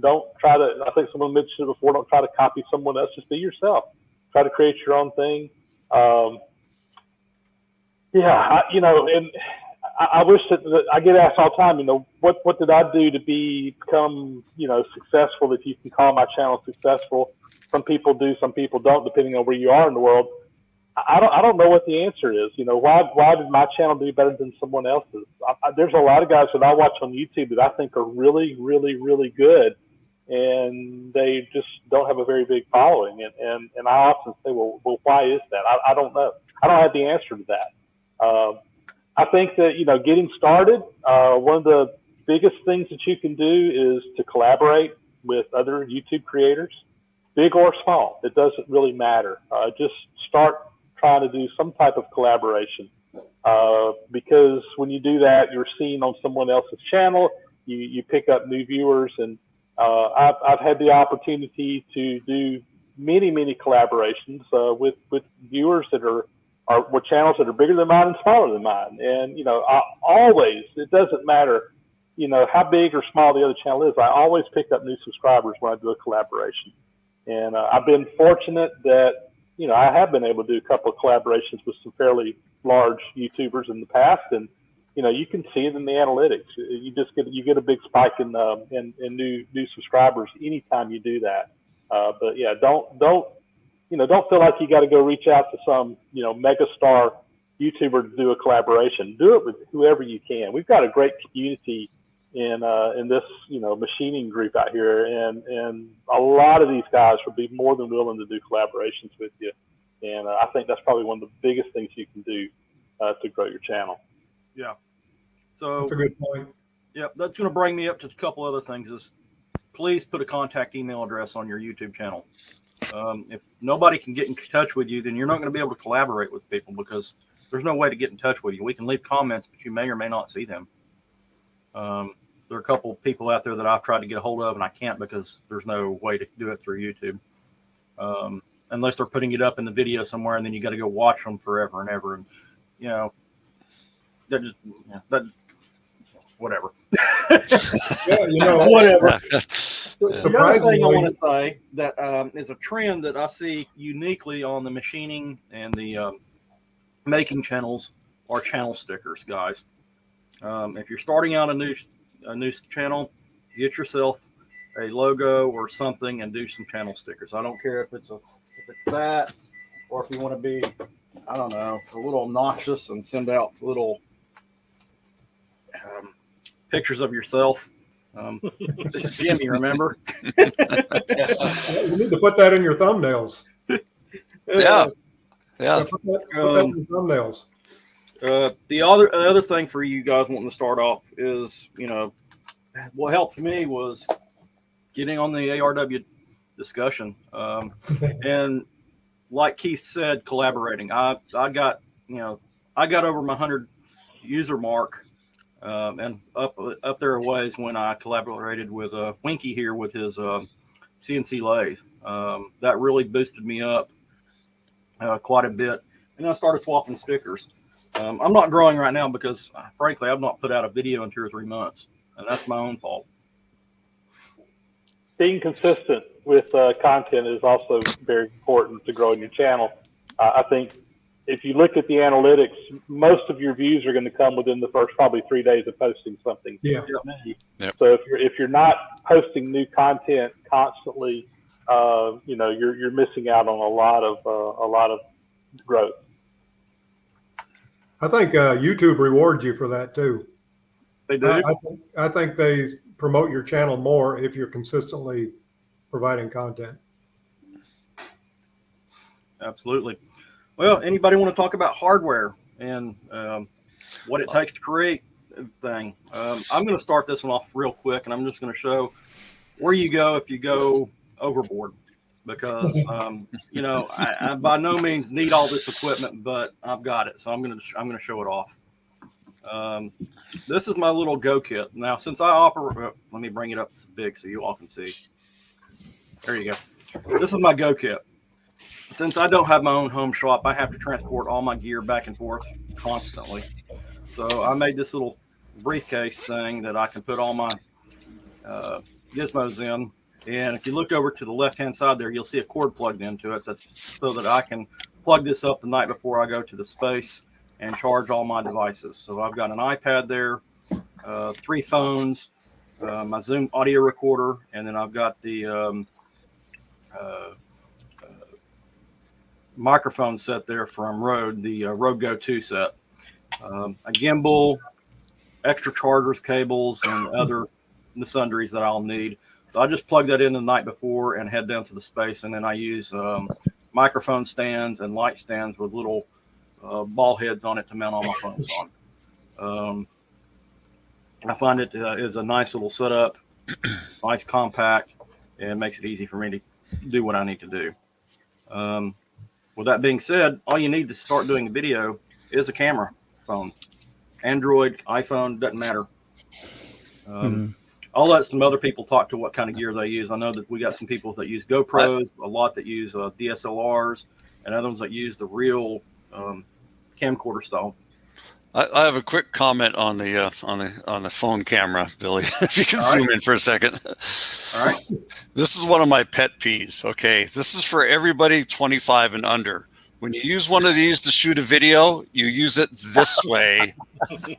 Don't try to, I think someone mentioned it before, don't try to copy someone else, just be yourself. Try to create your own thing. And I wish that I get asked all the time, what did I do to become, successful, if you can call my channel successful? Some people do, some people don't, depending on where you are in the world. I don't know what the answer is. Why did my channel do better than someone else's? There's a lot of guys that I watch on YouTube that I think are really, really, really good, and they just don't have a very big following. And I often say, well, why is that? I don't know. I don't have the answer to that. I think that, getting started, one of the biggest things that you can do is to collaborate with other YouTube creators, big or small. It doesn't really matter. Just start trying to do some type of collaboration, because when you do that, you're seen on someone else's channel. You pick up new viewers, and I've had the opportunity to do many collaborations with viewers that are with channels that are bigger than mine and smaller than mine. And I always, it doesn't matter how big or small the other channel is, I always pick up new subscribers when I do a collaboration. And I've been fortunate that I have been able to do a couple of collaborations with some fairly large YouTubers in the past, and you can see it in the analytics. You get a big spike in new subscribers anytime you do that. But yeah, don't feel like you got to go reach out to some mega star YouTuber to do a collaboration. Do it with whoever you can. We've got a great community in this machining group out here, and a lot of these guys would be more than willing to do collaborations with you. And I think that's probably one of the biggest things you can do to grow your channel. Yeah. So that's a good point. Yep. That's going to bring me up to a couple other things. Is please put a contact email address on your YouTube channel. If nobody can get in touch with you, then you're not going to be able to collaborate with people, because there's no way to get in touch with you. We can leave comments, but you may or may not see them. There are a couple of people out there that I've tried to get a hold of, and I can't because there's no way to do it through YouTube. Unless they're putting it up in the video somewhere, and then you got to go watch them forever and ever. And, whatever. Whatever. The other thing I want to say that is a trend that I see uniquely on the machining and the making channels are channel stickers, guys. If you're starting out a new channel, get yourself a logo or something and do some channel stickers. I don't care if it's that, or if you want to be, I don't know, a little obnoxious and send out little pictures of yourself. This is Jimmy, remember? You need to put that in your thumbnails. Yeah. Put that in your thumbnails. The other thing for you guys wanting to start off is, what helped me was getting on the ARW discussion. And like Keith said, collaborating. I got, I got over my 100 user mark, and up there a ways when I collaborated with Winky here with his CNC lathe. That really boosted me up quite a bit. And I started swapping stickers. I'm not growing right now because, frankly, I've not put out a video in 2 or 3 months, and that's my own fault. Being consistent with content is also very important to growing your channel. I think if you look at the analytics, most of your views are going to come within the first probably 3 days of posting something. Yeah. Yep. So if you're not posting new content constantly, you're missing out on a lot of growth. I think YouTube rewards you for that too. They do. I think they promote your channel more if you're consistently providing content. Absolutely. Well, anybody want to talk about hardware and what it takes to create a thing? I'm going to start this one off real quick, and I'm just going to show where you go if you go overboard, because I by no means need all this equipment, but I've got it, so I'm going to show it off. This is my little Go kit. Now, since I operate, let me bring it up big so you all can see. There you go. This is my Go kit. Since I don't have my own home shop, I have to transport all my gear back and forth constantly. So I made this little briefcase thing that I can put all my gizmos in. And if you look over to the left-hand side there, you'll see a cord plugged into it. That's so that I can plug this up the night before I go to the space and charge all my devices. So I've got an iPad there, 3 phones, my Zoom audio recorder, and then I've got the microphone set there from Rode, the Rode Go 2 set. A gimbal, extra chargers, cables, and other sundries that I'll need. So I just plug that in the night before and head down to the space, and then I use microphone stands and light stands with little ball heads on it to mount all my phones on. I find it is a nice little setup, nice compact, and makes it easy for me to do what I need to do. With that being said, all you need to start doing a video is a camera phone. Android, iPhone, doesn't matter. I'll let some other people talk to what kind of gear they use. I know that we got some people that use GoPros, a lot that use DSLRs, and other ones that use the real camcorder style. I have a quick comment on the phone camera, Billy. If you can zoom in for a second. All right. This is one of my pet peeves. Okay, this is for everybody 25 and under. When you use one of these to shoot a video, you use it this way,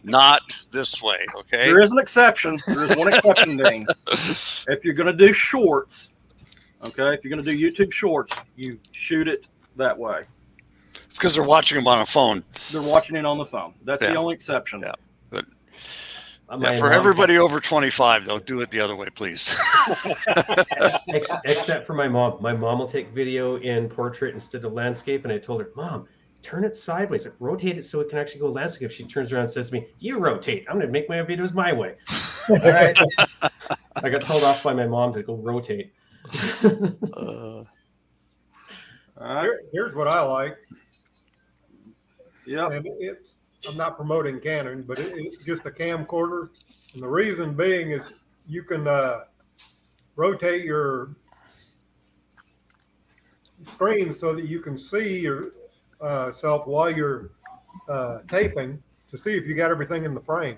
not this way. Okay. There is an exception. There is one exception, Dane. If you're going to do shorts, okay, if you're going to do YouTube shorts, you shoot it that way. It's because they're watching them on a phone. They're watching it on the phone. That's the only exception. Yeah. But for everybody over 25, though, do it the other way, please. Except for my mom. My mom will take video in portrait instead of landscape, and I told her, Mom, turn it sideways. Rotate it so it can actually go landscape. She turns around and says to me, you rotate. I'm going to make my videos my way. All right. I got told off by my mom to go rotate. Here's what I like. Yeah. And I'm not promoting Canon, but it's just a camcorder. And the reason being is you can rotate your screen so that you can see yourself while you're taping to see if you got everything in the frame.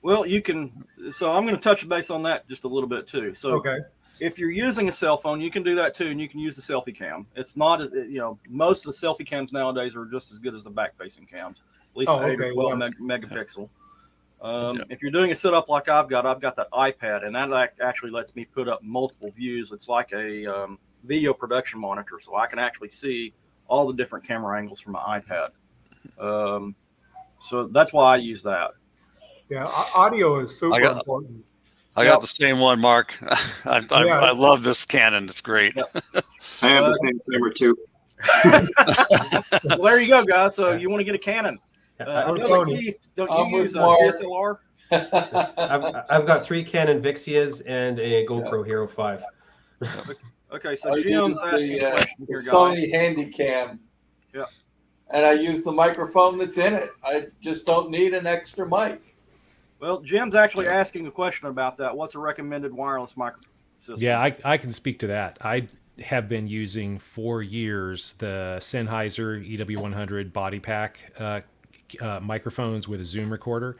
Well, you can. So I'm going to touch base on that just a little bit too. So okay. If you're using a cell phone, you can do that too, and you can use the selfie cam. It's not as most of the selfie cams nowadays are just as good as the back-facing cams, at least 8 or 12 megapixel. If you're doing a setup like I've got that iPad, and that actually lets me put up multiple views. It's like a video production monitor, so I can actually see all the different camera angles from my iPad. So that's why I use that. Yeah, audio is super important. I got the same one, Mark. I love this Canon. It's great. I have the same camera too. Well, there you go, guys. So you want to get a Canon? Don't you use a DSLR? I've got 3 Canon Vixias and a GoPro Hero 5. Okay, so I Jim's use asking a question the here, guys. Sony Handycam. Yeah. And I use the microphone that's in it. I just don't need an extra mic. Well, Jim's actually asking a question about that. What's a recommended wireless microphone system? Yeah, I can speak to that. I have been using for years the Sennheiser EW100 body pack microphones with a Zoom recorder,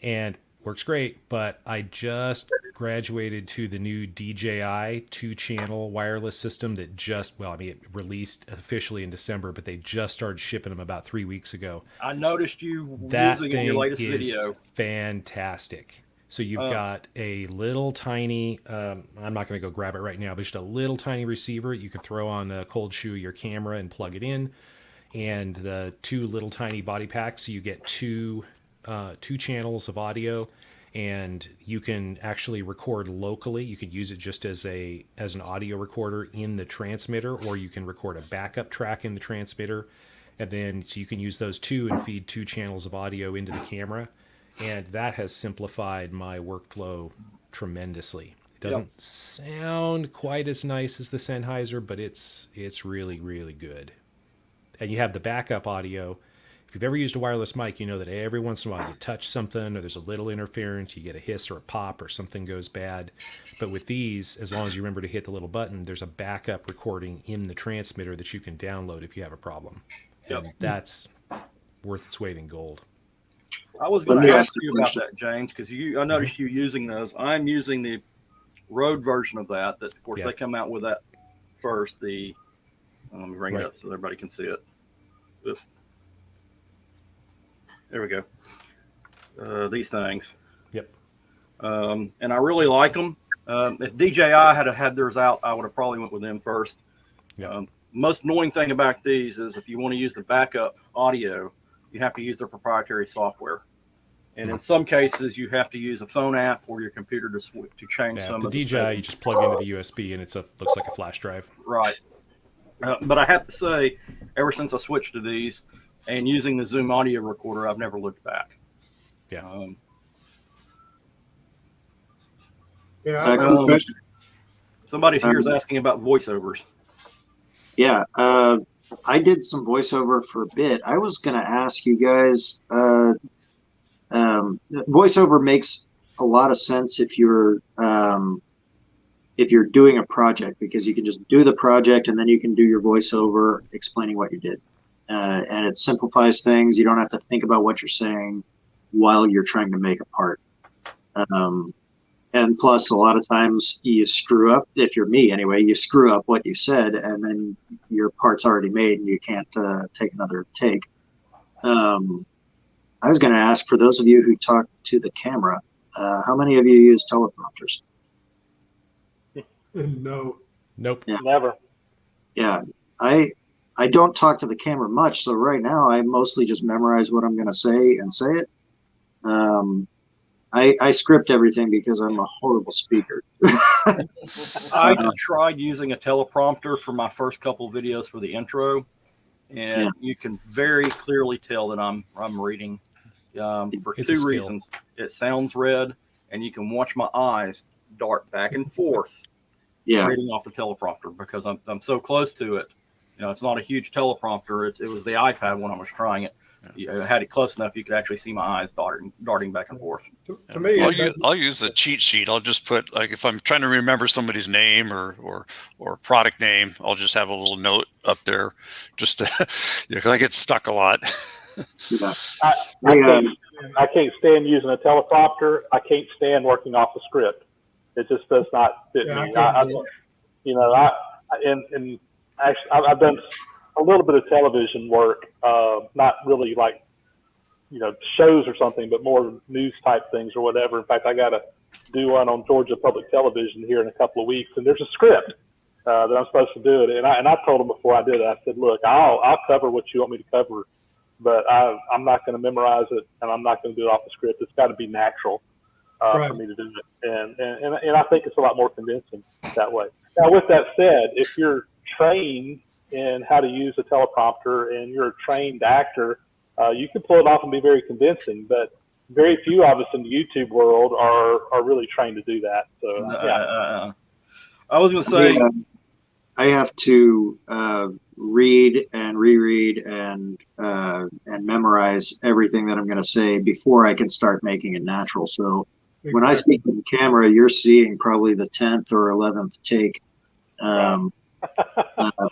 and works great. But I just graduated to the new DJI 2-channel wireless system that it released officially in December, but they just started shipping them about 3 weeks ago. I noticed you That using it in your thing latest is video. fantastic. So you've got a little tiny, I'm not going to go grab it right now, but just a little tiny receiver you can throw on a cold shoe your camera and plug it in, and the two little tiny body packs. So you get two channels of audio, and you can actually record locally. You could use it just as an audio recorder in the transmitter, or you can record a backup track in the transmitter, and then so you can use those two and feed two channels of audio into the camera. And that has simplified my workflow tremendously. It doesn't sound quite as nice as the Sennheiser, but it's really, really good. And you have the backup audio. If you've ever used a wireless mic, you know that every once in a while you touch something or there's a little interference, you get a hiss or a pop or something goes bad. But with these, as long as you remember to hit the little button, there's a backup recording in the transmitter that you can download if you have a problem. And that's worth its weight in gold. I was going to ask you about that, James, because I noticed you using those. I'm using the Rode version of that. That, of course, they come out with that first. Let me bring it up so everybody can see it. Oof. There we go. These things. Yep. And I really like them. If DJI had theirs out, I would have probably went with them first. Yep. Most annoying thing about these is if you want to use the backup audio, you have to use their proprietary software. And in some cases, you have to use a phone app or your computer to change some of the DJI, settings. you just plug into the USB and looks like a flash drive. Right. But I have to say, ever since I switched to these and using the Zoom audio recorder, I've never looked back. Yeah. Somebody here is asking about voiceovers. Yeah. I did some voiceover for a bit. I was going to ask you guys, voiceover makes a lot of sense if you're doing a project, because you can just do the project and then you can do your voiceover explaining what you did. And it simplifies things. You don't have to think about what you're saying while you're trying to make a part. And plus, a lot of times you screw up, if you're me anyway, you screw up what you said, and then your part's already made and you can't take another take. I was going to ask, for those of you who talk to the camera, how many of you use teleprompters? No. Nope. Yeah. Never. Yeah, I don't talk to the camera much, so right now I mostly just memorize what I'm going to say and say it. I script everything because I'm a horrible speaker. I tried using a teleprompter for my first couple of videos for the intro, and you can very clearly tell that I'm reading for two reasons. It sounds read, and you can watch my eyes dart back and forth reading off the teleprompter because I'm so close to it. You know, it's not a huge teleprompter. It was the iPad when I was trying it. I had it close enough you could actually see my eyes darting back and forth. To me, I'll use a cheat sheet. I'll just put, like, if I'm trying to remember somebody's name or product name, I'll just have a little note up there just to, because I get stuck a lot. I can't stand using a teleprompter. I can't stand working off a script. It just does not fit me. I've done a little bit of television work, not really like, shows or something, but more news type things or whatever. In fact, I got to do one on Georgia Public Television here in a couple of weeks, and there's a script that I'm supposed to do it. And I told them before I did it, I said, look, I'll cover what you want me to cover, but I'm not going to memorize it, and I'm not going to do it off the script. It's got to be natural for me to do it. And I think it's a lot more convincing that way. Now, with that said, if you're trained in how to use a teleprompter and you're a trained actor, you can pull it off and be very convincing, but very few of us in the YouTube world are really trained to do that. So, I was going to say, I have to read and reread and memorize everything that I'm going to say before I can start making it natural. So when I speak to the camera, you're seeing probably the 10th or 11th take,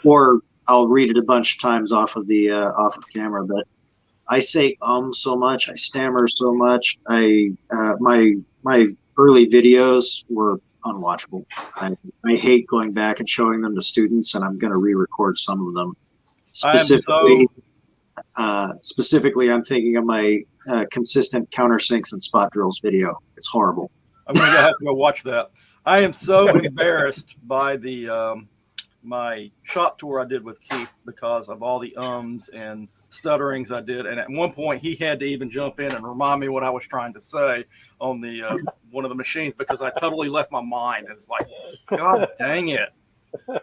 or I'll read it a bunch of times off of camera. But I say so much, I stammer so much. My early videos were unwatchable. I hate going back and showing them to students, and I'm going to re-record some of them. Specifically, I'm thinking of my consistent countersinks and spot drills video. It's horrible. I'm going to have to go watch that. I am so embarrassed by the my shop tour I did with Keith because of all the ums and stutterings I did. And at one point he had to even jump in and remind me what I was trying to say on the one of the machines because I totally left my mind. And it's like, God dang it.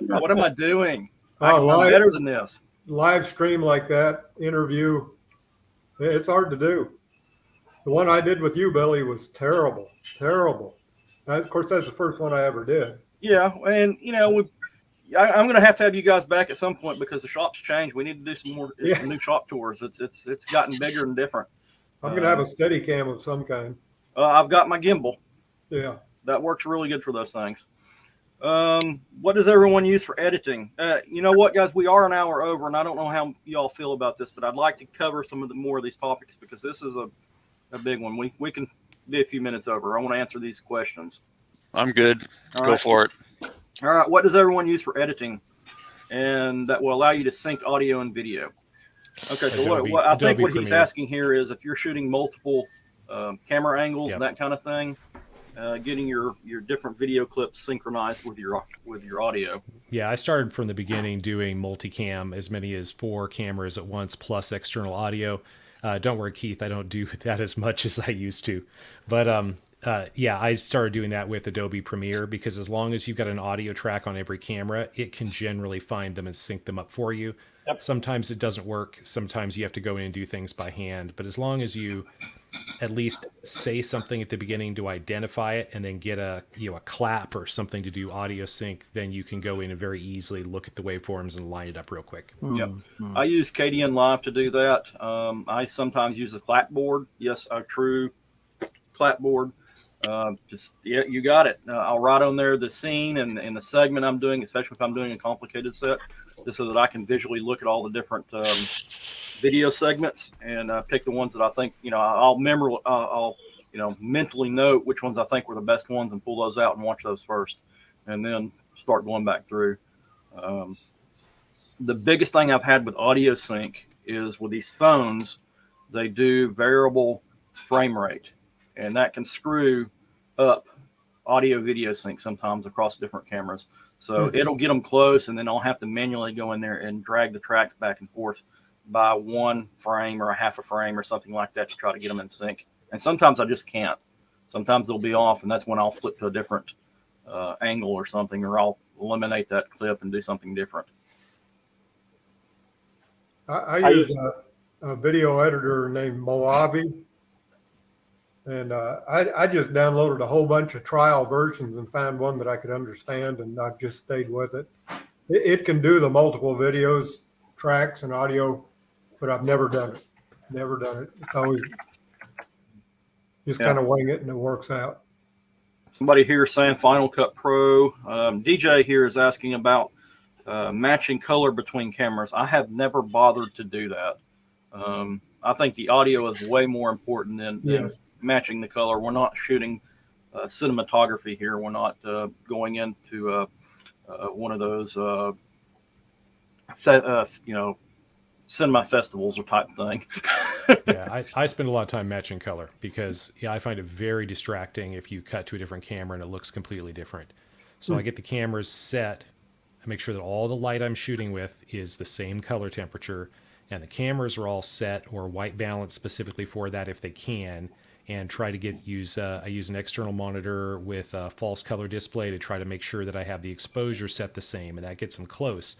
What am I doing? I'm better than this. Live stream like that, interview, it's hard to do. The one I did with you, Billy, was terrible. Of course, that's the first one I ever did. Yeah, and I'm going to have you guys back at some point because the shop's changed. We need to do some more some new shop tours. It's gotten bigger and different. I'm going to have a steady cam of some kind. I've got my gimbal. Yeah. That works really good for those things. What does everyone use for editing? You know what, guys? We are an hour over, and I don't know how y'all feel about this, but I'd like to cover some of the more of these topics because this is a big one. We can be a few minutes over. I want to answer these questions. I'm good. Go for it. All right. What does everyone use for editing? And that will allow you to sync audio and video. Okay. So what I think what he's asking here is if you're shooting multiple camera angles and that kind of thing, getting your different video clips synchronized with your audio. Yeah, I started from the beginning doing multicam, as many as 4 cameras at once plus external audio. Don't worry, Keith, I don't do that as much as I used to. But yeah, I started doing that with Adobe Premiere because as long as you've got an audio track on every camera, it can generally find them and sync them up for you. Yep. Sometimes it doesn't work. Sometimes you have to go in and do things by hand. But as long as you at least say something at the beginning to identify it and then get a clap or something to do audio sync, then you can go in and very easily look at the waveforms and line it up real quick. Yep. I use KDN Live to do that. I sometimes use a clapboard. Yes, a true clapboard. You got it. I'll write on there the scene and the segment I'm doing, especially if I'm doing a complicated set, just so that I can visually look at all the different video segments and pick the ones that I think, I'll mentally note which ones I think were the best ones and pull those out and watch those first and then start going back through. The biggest thing I've had with audio sync is with these phones, they do variable frame rate. And that can screw up audio video sync sometimes across different cameras. So it'll get them close, and then I'll have to manually go in there and drag the tracks back and forth by 1 frame or a half a frame or something like that to try to get them in sync. And sometimes I just can't. Sometimes they'll be off, and that's when I'll flip to a different angle or something, or I'll eliminate that clip and do something different. I use a video editor named Mojave. And I just downloaded a whole bunch of trial versions and found one that I could understand, and I've just stayed with it. It can do the multiple videos, tracks, and audio, but I've never done it. It's always just kind of wing it, and it works out. Somebody here is saying Final Cut Pro. DJ here is asking about matching color between cameras. I have never bothered to do that. I think the audio is way more important than matching the color. We're not shooting cinematography here. We're not going into one of those cinema festivals or type thing. Yeah, I spend a lot of time matching color because I find it very distracting if you cut to a different camera and it looks completely different. So I get the cameras set. I make sure that all the light I'm shooting with is the same color temperature, and the cameras are all set or white balance specifically for that if they can. And try to use an external monitor with a false color display to try to make sure that I have the exposure set the same, and that gets them close.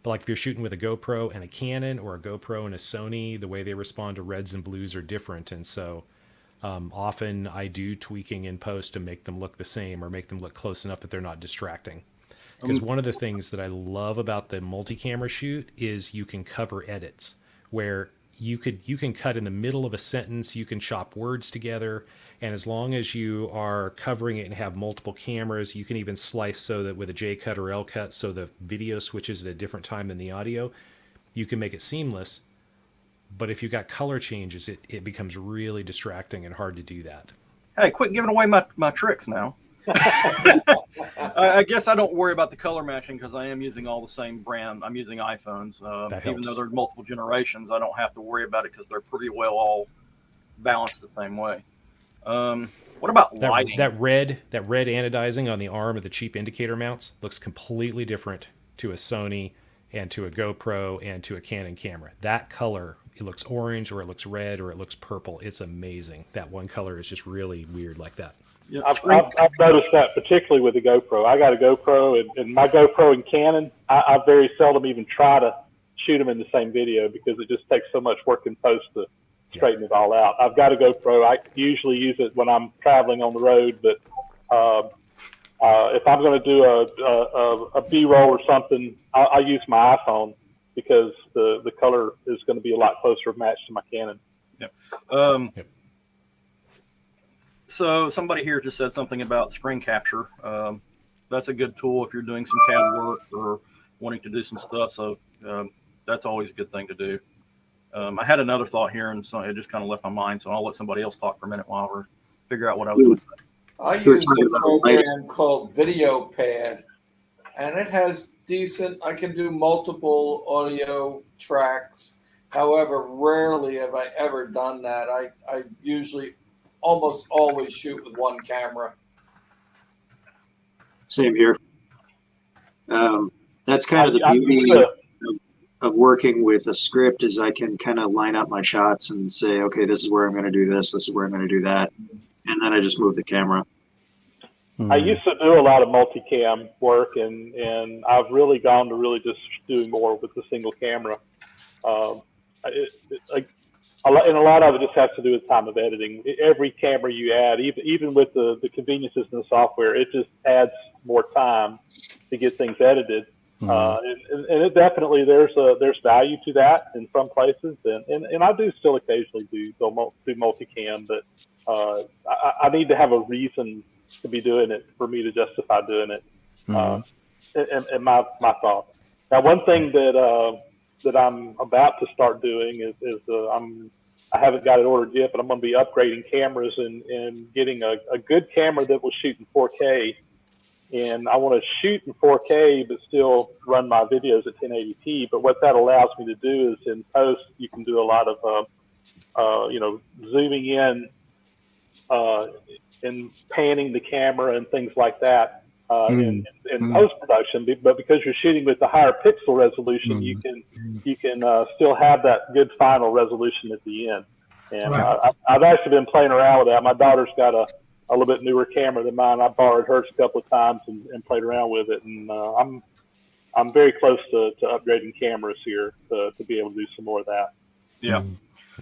But like if you're shooting with a GoPro and a Canon or a GoPro and a Sony, the way they respond to reds and blues are different. And so often I do tweaking in post to make them look the same or make them look close enough that they're not distracting. Because one of the things that I love about the multi-camera shoot is you can cover edits where you can cut in the middle of a sentence, you can chop words together, and as long as you are covering it and have multiple cameras, you can even slice so that with a J cut or L cut so the video switches at a different time than the audio. You can make it seamless. But if you've got color changes, it becomes really distracting and hard to do that. Hey, quit giving away my tricks now. I guess I don't worry about the color matching because I am using all the same brand. I'm using iPhones. Even though there's multiple generations, I don't have to worry about it because they're pretty well all balanced the same way. What about lighting? That red anodizing on the arm of the cheap indicator mounts looks completely different to a Sony and to a GoPro and to a Canon camera. That color, it looks orange or it looks red or it looks purple. It's amazing. That one color is just really weird like that. Yeah, I've noticed that particularly with the GoPro. I got a GoPro, and my GoPro and Canon, I very seldom even try to shoot them in the same video because it just takes so much work in post to straighten it all out. I've got a GoPro. I usually use it when I'm traveling on the road, but if I'm going to do a B-roll or something, I'll use my iPhone because the color is going to be a lot closer matched to my Canon. Yep. So somebody here just said something about screen capture. That's a good tool if you're doing some CAD work or wanting to do some stuff. So that's always a good thing to do. I had another thought here, and so it just kind of left my mind. So I'll let somebody else talk for a minute while we figure out what I was going to say. I use a program called VideoPad, and it has I can do multiple audio tracks. However, rarely have I ever done that. I usually almost always shoot with one camera. Same here. That's kind of the beauty of working with a script is I can kind of line up my shots and say, okay, this is where I'm going to do this. This is where I'm going to do that. And then I just move the camera. I used to do a lot of multicam work, and I've really gone to really just doing more with the single camera. And a lot of it just has to do with time of editing. Every camera you add, even with the conveniences in the software, it just adds more time to get things edited. And it definitely there's value to that in some places, and I do still occasionally do multicam, but I need to have a reason to be doing it for me to justify doing it. And my thought. Now, one thing that I'm about to start doing is I haven't got it ordered yet, but I'm going to be upgrading cameras and getting a good camera that will shoot in 4K. And I want to shoot in 4K, but still run my videos at 1080p. But what that allows me to do is in post, you can do a lot of, zooming in and panning the camera and things like that in post production. But because you're shooting with the higher pixel resolution, you can still have that good final resolution at the end. And I've actually been playing around with that. My daughter's got a little bit newer camera than mine. I borrowed hers a couple of times and played around with it. And I'm very close to upgrading cameras here to be able to do some more of that. Yeah.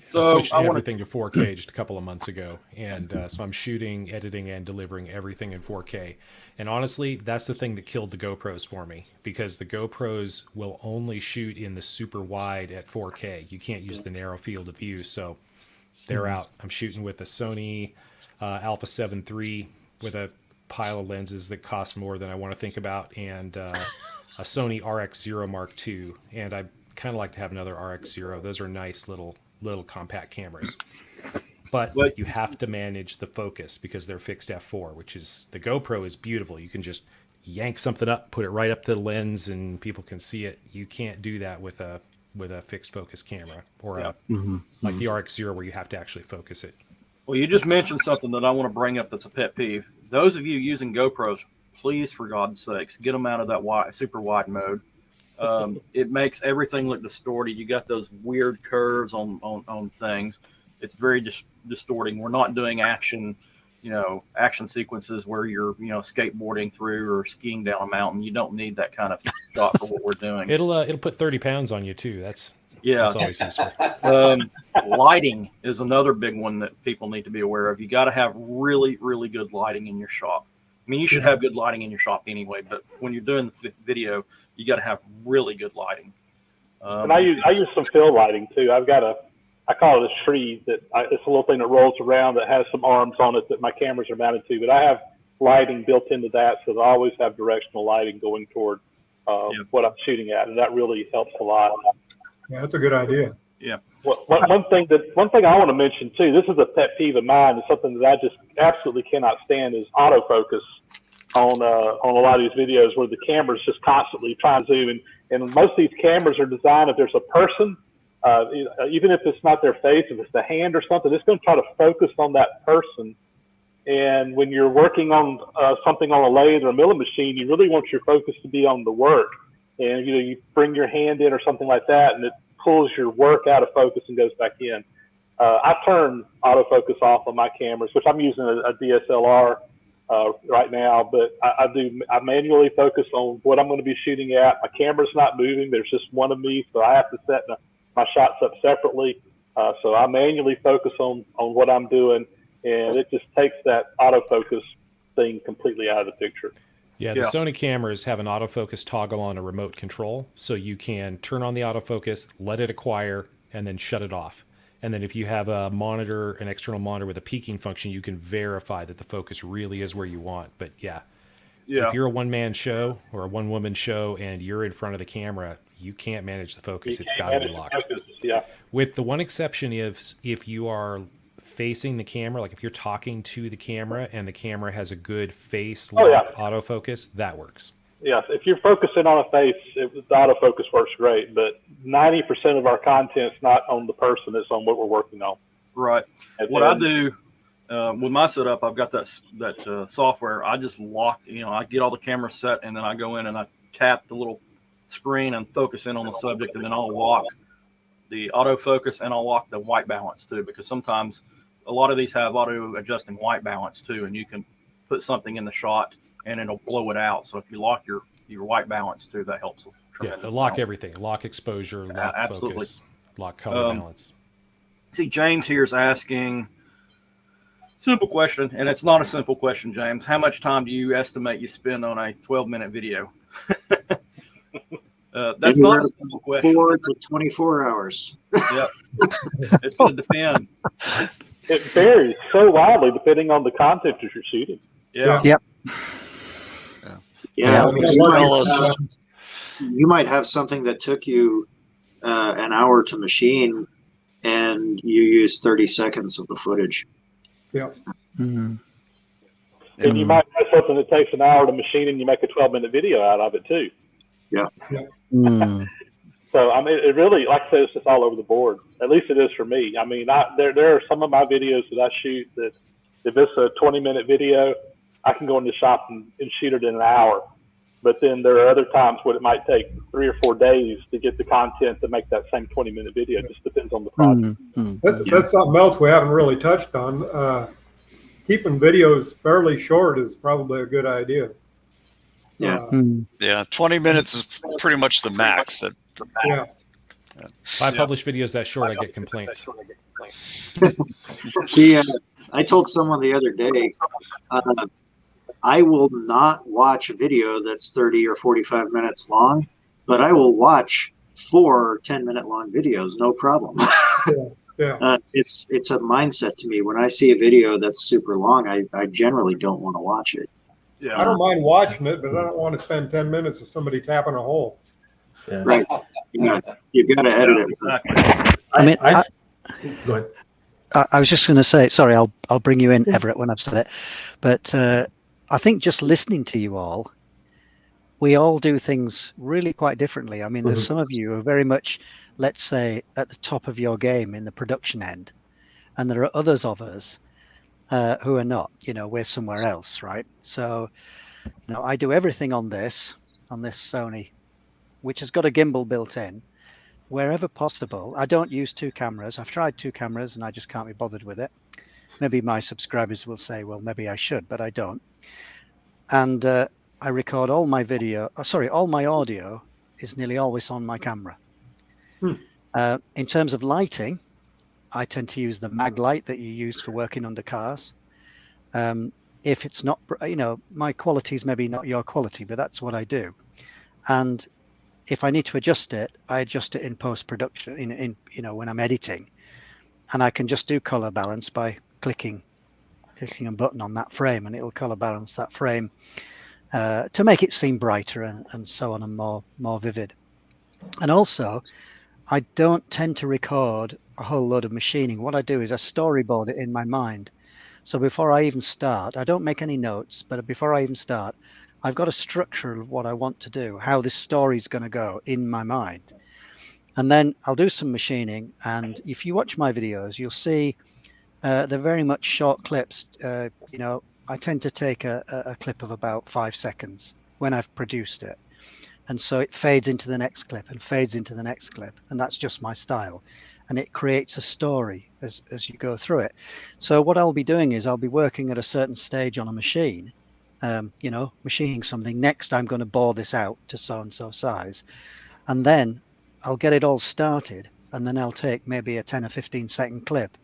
So I switched everything to 4K just a couple of months ago, and so I'm shooting, editing, and delivering everything in 4K. And honestly, that's the thing that killed the GoPros for me, because the GoPros will only shoot in the super wide at 4K. You can't use the narrow field of view, so they're out. I'm shooting with a Sony Alpha 7 III with a pile of lenses that cost more than I want to think about, and a Sony RX0 Mark II. And I kind of like to have another RX0. Those are nice little compact cameras, but you have to manage the focus because they're fixed f4, which is, the GoPro is beautiful. You can just yank something up, put it right up to the lens, and people can see it. You can't do that with a fixed focus camera or like the RX0 where you have to actually focus it. Well, you just mentioned something that I want to bring up that's a pet peeve. Those of you using GoPros, please, for God's sakes, get them out of that super wide mode. It makes everything look distorted. You got those weird curves on things. It's very distorting. We're not doing action sequences where you're, skateboarding through or skiing down a mountain. You don't need that kind of stuff for what we're doing. It'll put 30 pounds on you too. That's always useful. Lighting is another big one that people need to be aware of. You got to have really, really good lighting in your shop. mean, you should have good lighting in your shop anyway, but when you're doing the video, you got to have really good lighting. And I use some fill lighting too. I call it a tree it's a little thing that rolls around that has some arms on it that my cameras are mounted to, but I have lighting built into that, so I always have directional lighting going toward what I'm shooting at, and that really helps a lot. Yeah, that's a good idea. Yeah. One thing I want to mention too, this is a pet peeve of mine, and something that I just absolutely cannot stand, is autofocus on a lot of these videos where the camera's just constantly trying to zoom. And most of these cameras are designed, if there's a person, even if it's not their face, if it's the hand or something, it's going to try to focus on that person. And when you're working on something on a lathe or a milling machine, you really want your focus to be on the work. And you bring your hand in or something like that, and it pulls your work out of focus and goes back in. I turn autofocus off on my cameras, which I'm using a DSLR right now, but I manually focus on what I'm going to be shooting at. My camera's not moving. There's just one of me, so I have to set my shots up separately. So I manually focus on what I'm doing, and it just takes that autofocus thing completely out of the picture. Yeah, the Sony cameras have an autofocus toggle on a remote control, so you can turn on the autofocus, let it acquire, and then shut it off. And then if you have a monitor, an external monitor with a peaking function, you can verify that the focus really is where you want. But if you're a one-man show or a one-woman show and you're in front of the camera, you can't manage the focus. It's got to be locked. With the one exception is if you are facing the camera, like if you're talking to the camera and the camera has a good face lock autofocus, that works. Yes, if you're focusing on a face, the autofocus works great, but 90% of our content's not on the person, it's on what we're working on. Right. What I do with my setup, I've got that software. I just lock, I get all the cameras set, and then I go in and I tap the little screen and focus in on the subject, and then I'll lock the autofocus and I'll lock the white balance too, because sometimes a lot of these have auto adjusting white balance too, and you can put something in the shot and it'll blow it out. So if you lock your white balance too, that helps. Lock everything. Lock exposure, lock focus, lock color balance. See, James here is asking, simple question, and it's not a simple question, James. How much time do you estimate you spend on a 12-minute video? That's not a simple question. 4 to 24 hours. Yep. It's going to depend. It varies so widely depending on the content that you're shooting. Yeah. Yep. Yeah. I mean, you might have something that took you an hour to machine, and you use 30 seconds of the footage. Yeah. Mm-hmm. And you might have something that takes an hour to machine, and you make a 12-minute video out of it too. Yeah. Mm. So I mean, it really, like I said, it's just all over the board. At least it is for me. I mean, there are some of my videos that I shoot that if it's a 20-minute video, I can go in the shop and shoot it in an hour. But then there are other times when it might take 3 or 4 days to get the content to make that same 20-minute video. It just depends on the project. That's something else we haven't really touched on. Keeping videos fairly short is probably a good idea. Yeah, 20 minutes is pretty much the max. If I publish videos that short, I get complaints. See, I told someone the other day, I will not watch a video that's 30 or 45 minutes long, but I will watch 4 10-minute long videos, no problem. It's a mindset to me. When I see a video that's super long, I generally don't want to watch it. Yeah. I don't mind watching it, but I don't want to spend 10 minutes of somebody tapping a hole. Yeah. Right. You've got to edit it. Exactly. I mean, go ahead. I was just going to say, sorry, I'll bring you in, Everett, when I've said it. But I think just listening to you all, we all do things really quite differently. I mean, there's some of you who are very much, let's say, at the top of your game in the production end. And there are others of us who are not, we're somewhere else, right? So, I do everything on this Sony, which has got a gimbal built in, wherever possible. I don't use 2 cameras. I've tried 2 cameras and I just can't be bothered with it. Maybe my subscribers will say, well, maybe I should, but I don't. And I record all my all my audio is nearly always on my camera. In terms of lighting, I tend to use the mag light that you use for working under cars. if it's not, my quality is maybe not your quality, but that's what I do. And if I need to adjust it, I adjust it in post-production, in when I'm editing, and I can just do color balance by clicking a button on that frame, and it'll color balance that frame to make it seem brighter and so on, and more vivid. And also, I don't tend to record a whole load of machining. What I do is I storyboard it in my mind. So before I even start, I don't make any notes, but before I even start, I've got a structure of what I want to do, how this story is going to go in my mind. And then I'll do some machining. And if you watch my videos, you'll see they're very much short clips. I tend to take a clip of about 5 seconds when I've produced it. And so it fades into the next clip and fades into the next clip. And that's just my style. And it creates a story as you go through it. So what I'll be doing is I'll be working at a certain stage on a machine, machining something. Next, I'm going to bore this out to so-and-so size. And then I'll get it all started. And then I'll take maybe a 10 or 15 second clip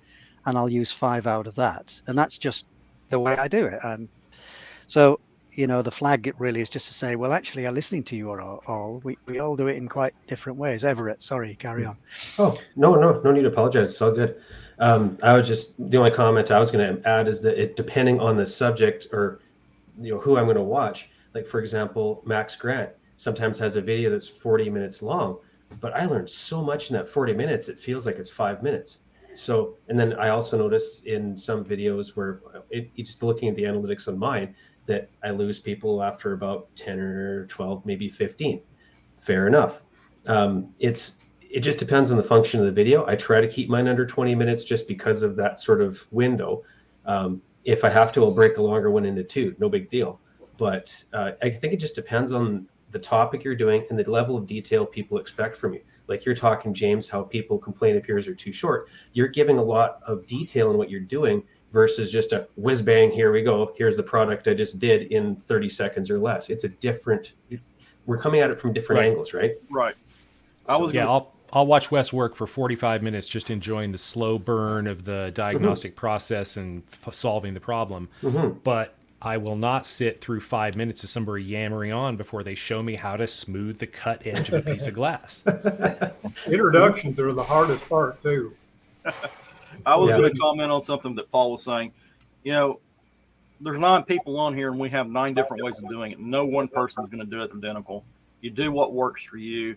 and I'll use 5 out of that. And that's just the way I do it. So the flag really is just to say, well, actually, I'm listening to you all. We all do it in quite different ways. Everett, sorry, carry on. Oh, no need to apologize. It's all good. The only comment I was going to add is that depending on the subject or, who I'm going to watch, like, for example, Max Grant sometimes has a video that's 40 minutes long, but I learned so much in that 40 minutes, it feels like it's 5 minutes. So, and then I also notice in some videos where just looking at the analytics on mine, that I lose people after about 10 or 12, maybe 15. Fair enough. It just depends on the function of the video. I try to keep mine under 20 minutes just because of that sort of window. If I have to, I'll break a longer one into 2, no big deal. But I think it just depends on the topic you're doing and the level of detail people expect from you. Like you're talking, James, how people complain if yours are too short. You're giving a lot of detail in what you're doing versus just a whiz bang, here we go, here's the product I just did in 30 seconds or less. It's we're coming at it from different angles, right? Right. I'll watch Wes work for 45 minutes just enjoying the slow burn of the diagnostic process and solving the problem. But I will not sit through 5 minutes of somebody yammering on before they show me how to smooth the cut edge of a piece of glass. Introductions are the hardest part too. I was going to comment on something that Paul was saying. There's 9 people on here and we have 9 different ways of doing it. No one person is going to do it identical. You do what works for you.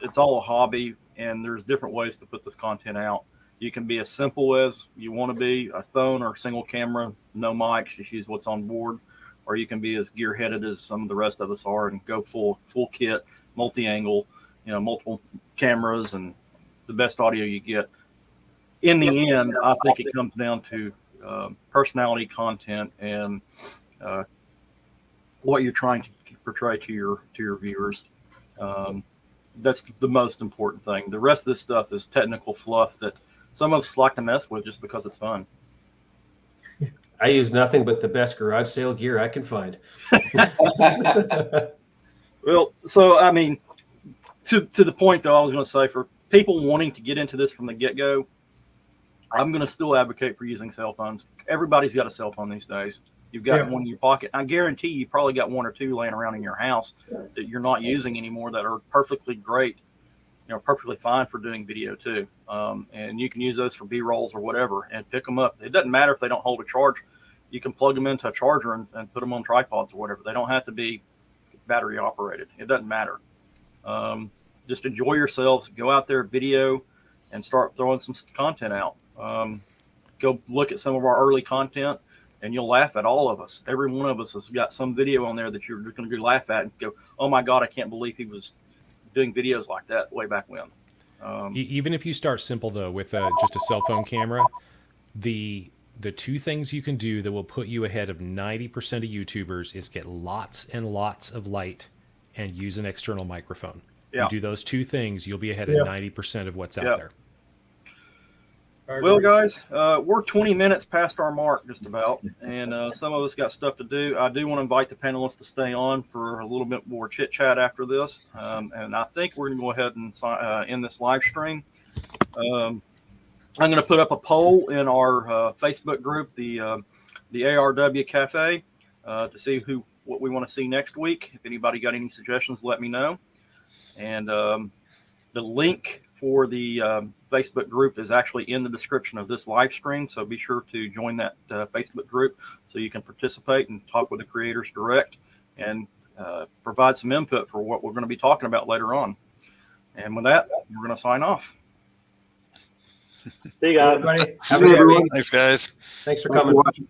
It's all a hobby, and there's different ways to put this content out. You can be as simple as you want to be, a phone or a single camera, no mics, just use what's on board, or you can be as gear-headed as some of the rest of us are and go full kit, multi-angle, multiple cameras and the best audio you get. In the end, I think it comes down to personality, content, and what you're trying to portray to your viewers. That's the most important thing. The rest of this stuff is technical fluff that some of us like to mess with just because it's fun. I use nothing but the best garage sale gear I can find. Well, so I mean, to the point though, I was going to say, for people wanting to get into this from the get-go, I'm going to still advocate for using cell phones. Everybody's got a cell phone these days. You've got one in your pocket. I guarantee you probably got 1 or 2 laying around in your house that you're not using anymore that are perfectly great, perfectly fine for doing video too. And you can use those for B-rolls or whatever and pick them up. It doesn't matter if they don't hold a charge. You can plug them into a charger and put them on tripods or whatever. They don't have to be battery operated. It doesn't matter. Just enjoy yourselves. Go out there, video, and start throwing some content out. Go look at some of our early content, and you'll laugh at all of us. Every one of us has got some video on there that you're going to laugh at and go, oh my God, I can't believe he was doing videos like that way back when. Even if you start simple though, with just a cell phone camera, the 2 things you can do that will put you ahead of 90% of YouTubers is get lots and lots of light and use an external microphone. You do those 2 things, you'll be ahead of 90% of what's out there. Well, guys, we're 20 minutes past our mark just about, and some of us got stuff to do. I do want to invite the panelists to stay on for a little bit more chit-chat after this, and I think we're going to go ahead and end this live stream. I'm going to put up a poll in our Facebook group, the the ARW Cafe to see what we want to see next week. If anybody got any suggestions, let me know. And the link for the Facebook group is actually in the description of this live stream. So be sure to join that Facebook group so you can participate and talk with the creators direct and provide some input for what we're going to be talking about later on. And with that, we're going to sign off. See you guys. Everybody, have a good week. Thanks, guys. Thanks for Thanks coming. for watching.